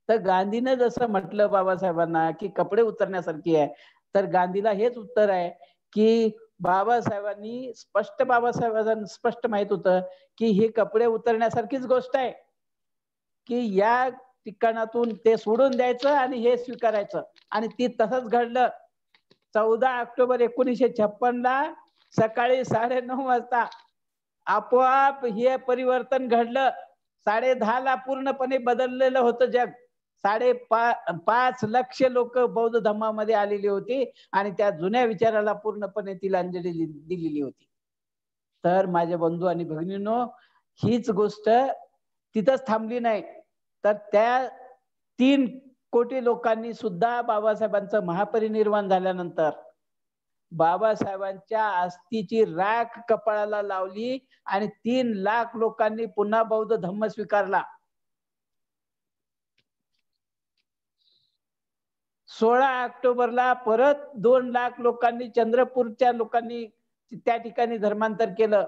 तर गांधीने जसं म्हटलं बाबासाहेबांना की कपडे उतरण्यासारखी आहे, तर गांधीला हेच उत्तर आहे की बाबासाहेबांनी स्पष्ट माहित होतं की हे कपडे उतरण्यासारखीच गोष्ट आहे, की या ठिकाणातून ते सोडून द्यायचं आणि हे स्वीकारायचं. आणि ती तसंच घडलं. 14 ऑक्टोबर 1956 ला सकाळी 9:30 वाजता आपोआप हे परिवर्तन घडलं. 10:30 ला पूर्णपणे बदललेलं होतं जग. 5.5 लक्ष लोक बौद्ध धर्मामध्ये आलेली होती आणि त्या जुन्या विचाराला पूर्णपणे तिलांजली दिलेली होती. तर माझे बंधू आणि भगिनींनो, हीच गोष्ट तिथंच थांबली नाही, तर त्या 3 कोटी लोकांनी सुद्धा बाबासाहेबांचं महापरिनिर्वाण झाल्यानंतर बाबासाहेबांच्या अस्थिची राख कपाळाला लावली आणि 3 लाख लोकांनी पुन्हा बौद्ध धर्म स्वीकारला. 16 ऑक्टोबरला परत 2 लाख लोकांनी, चंद्रपूरच्या लोकांनी त्या ठिकाणी धर्मांतर केलं.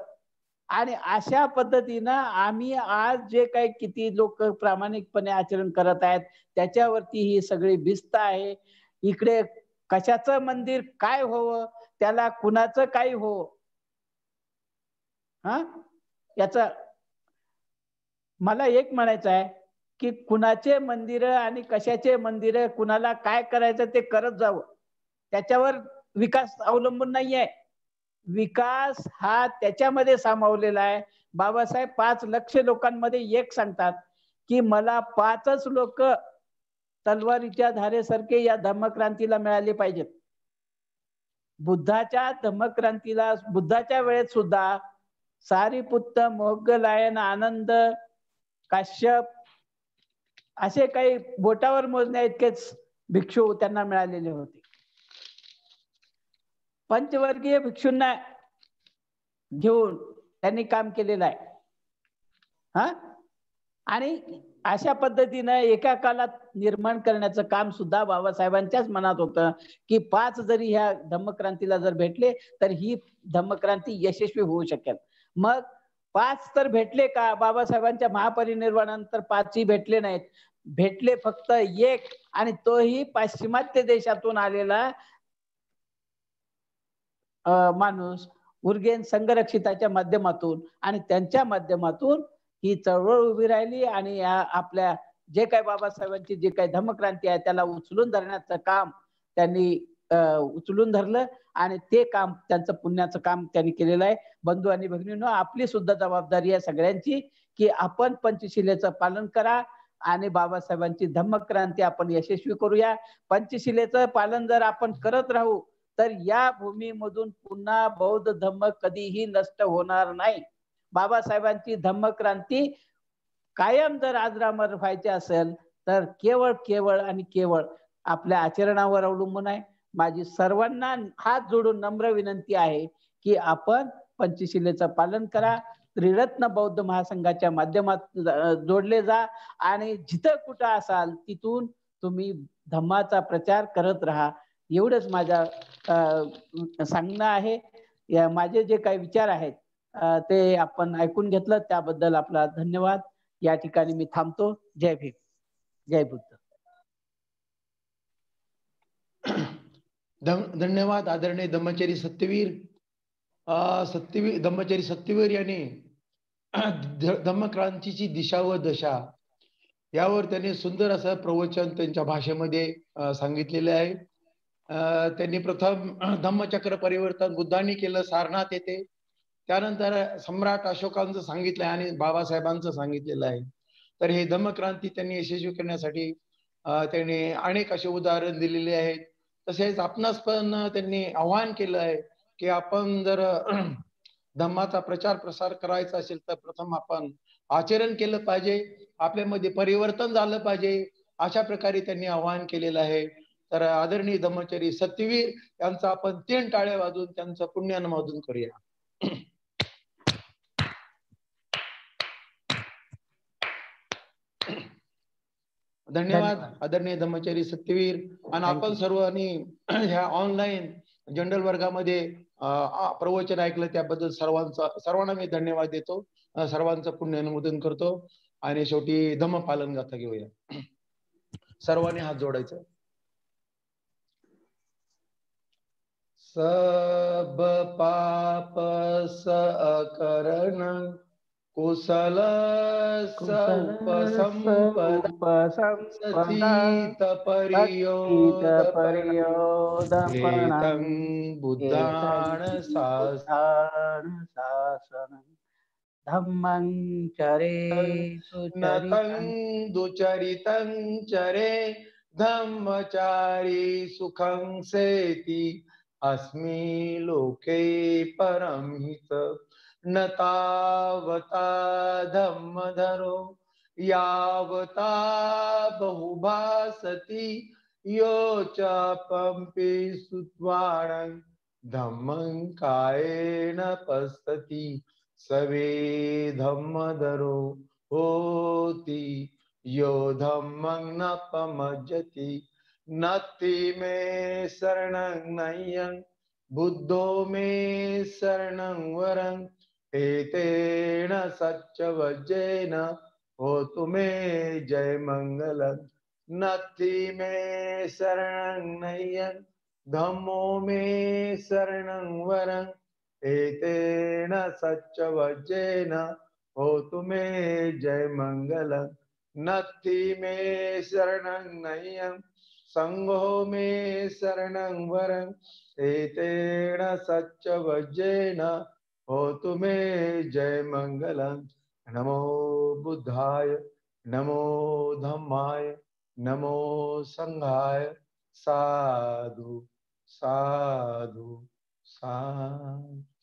आणि अशा पद्धतीनं आम्ही आज जे काही किती लोक प्रामाणिकपणे आचरण करत आहेत त्याच्यावरती ही सगळी भिस्त आहे. इकडे कशाचं मंदिर काय होवं, त्याला कुणाचं काय हो, हा, याचा मला एक म्हणायचं आहे की कुणाचे मंदिर आणि कशाचे मंदिर, कुणाला काय करायचं ते करत जावं, त्याच्यावर विकास अवलंबून नाहीये. विकास हा त्याच्यामध्ये सामावलेला आहे. बाबासाहेब 5 लक्ष लोकांमध्ये एक सांगतात की मला 5च लोक तलवारीच्या धारेसारखे या धम्मक्रांतीला मिळाले पाहिजेत. बुद्धाच्या धम्मक्रांतीला, बुद्धाच्या वेळेत सुद्धा सारीपुत्त, मोग्गलायन, आनंद, काश्यप असे काही बोटावर मोजण्या इतकेच भिक्षू त्यांना मिळालेले होते. पंचवर्गीय भिक्षूंना घेऊन त्यांनी काम केलेलं आहे. हा, आणि अशा पद्धतीनं एका काळात निर्माण करण्याचं काम सुद्धा बाबासाहेबांच्याच मनात होतं की 5 जरी ह्या धम्मक्रांतीला जर भेटले तर ही धम्मक्रांती यशस्वी होऊ शकेल. मग 5 तर भेटले का? बाबासाहेबांच्या महापरिनिर्वाणानंतर 5ही भेटले नाहीत. भेटले फक्त एक, आणि तोही पाश्चिमात्य देशातून आलेला माणूस उर्गेन संघरक्षिताच्या माध्यमातून, आणि त्यांच्या माध्यमातून ही चळवळ उभी राहिली. आणि या आपल्या जे काही बाबासाहेबांची जे काही धम्मक्रांती आहे त्याला उचलून धरण्याचं काम त्यांनी उचलून धरलं, आणि ते काम त्यांचं पुण्याचं काम त्यांनी केलेलं आहे. बंधू आणि भगिनींनो, आपली सुद्धा जबाबदारी आहे सगळ्यांची, की आपण पंचशिलेचं पालन करा आणि बाबासाहेबांची धम्मक्रांती आपण यशस्वी करूया. पंचशिलेचं पालन जर आपण करत राहू तर या भूमीमधून पुन्हा बौद्ध धम्म कधीही नष्ट होणार नाही. बाबासाहेबांची धम्मक्रांती कायम जर अजरामर व्हायची असेल तर केवळ केवळ आणि केवळ आपल्या आचरणावर अवलंबून आहे. माझी सर्वांना हात जोडून नम्र विनंती आहे की आपण पंचशिलेचं पालन करा, त्रिरत्न बौद्ध महासंघाच्या माध्यमात जोडले जा, आणि जिथं कुठं असाल तिथून तुम्ही धम्माचा प्रचार करत राहा. एवढंच माझ्या सांगणं आहे. माझे जे काही विचार आहेत ते आपण ऐकून घेतलं, त्याबद्दल आपला धन्यवाद. या ठिकाणी मी थांबतो. जय भीम, जय बुद्ध. धन्यवाद आदरणीय धम्मचरी सत्यवीर. धम्मचरी सत्यवीर यांनी धम्मक्रांतीची दिशा व दशा यावर त्यांनी सुंदर असं प्रवचन त्यांच्या भाषेमध्ये सांगितलेले आहे. त्यांनी प्रथम धम्मचक्र परिवर्तन बुद्धांनी केलं सारनाथ येथे, त्यानंतर सम्राट अशोकांचं सांगितलं आणि बाबासाहेबांचं सांगितलेलं आहे. तर हे धम्मक्रांती त्यांनी यशस्वी करण्यासाठी त्यांनी अनेक असे उदाहरण दिलेले आहेत. तसेच आपणास पण त्यांनी आवाहन केलं आहे की आपण जर धम्माचा प्रचार प्रसार करायचा असेल तर प्रथम आपण आचरण केलं पाहिजे, आपल्यामध्ये परिवर्तन झालं पाहिजे, अशा प्रकारे त्यांनी आवाहन केलेलं आहे. तर आदरणीय धम्मचरी सत्यवीर यांचा आपण 3 टाळ्या वाजवून त्यांचं पुण्यानुमोदन करूया. धन्यवाद आदरणीय धम्मचरी सत्यवीर. आणि आपण सर्वांनी ह्या ऑनलाईन जनरल वर्गामध्ये प्रवचन ऐकलं त्याबद्दल सर्वांना मी धन्यवाद देतो. सर्वांचं पुण्य अनुमोदन करतो आणि शेवटी धम्म पालन गाथा घेऊया. सर्वांनी हात जोडायचं. सब पाप सकरण कुशल सतीत परियोदपणं बुद्धान शासनं धम्मं दुचरितं चरे धम्मचारी सुखं सेति अस्मि लोके परं हित न तावता धम्मधरो यावता बहुभासति यो चापंपि सुत्वाणं धम्मं कायेन पश्यति सवे धम्मधरो होति यो धम्मं न पमज्जति नत्ति मे शरणं नय्यं बुद्धो मे शरणं वरं एतेन सच्चवज्जेन होतु मे जय मंगलं नत्ति मे शरणं नय्यं धम्मो मे शरणं वरं एतेन सच्चवज्जेन होतु मे जय मंगलं नत्ति मे शरणं नय्यं संघो मे शरणं वरं एतेन सच्चवज्जेन होतु मे जय मंगलं नमो बुद्धाय नमो धम्माय नमो संघाय साधु साधु साधु.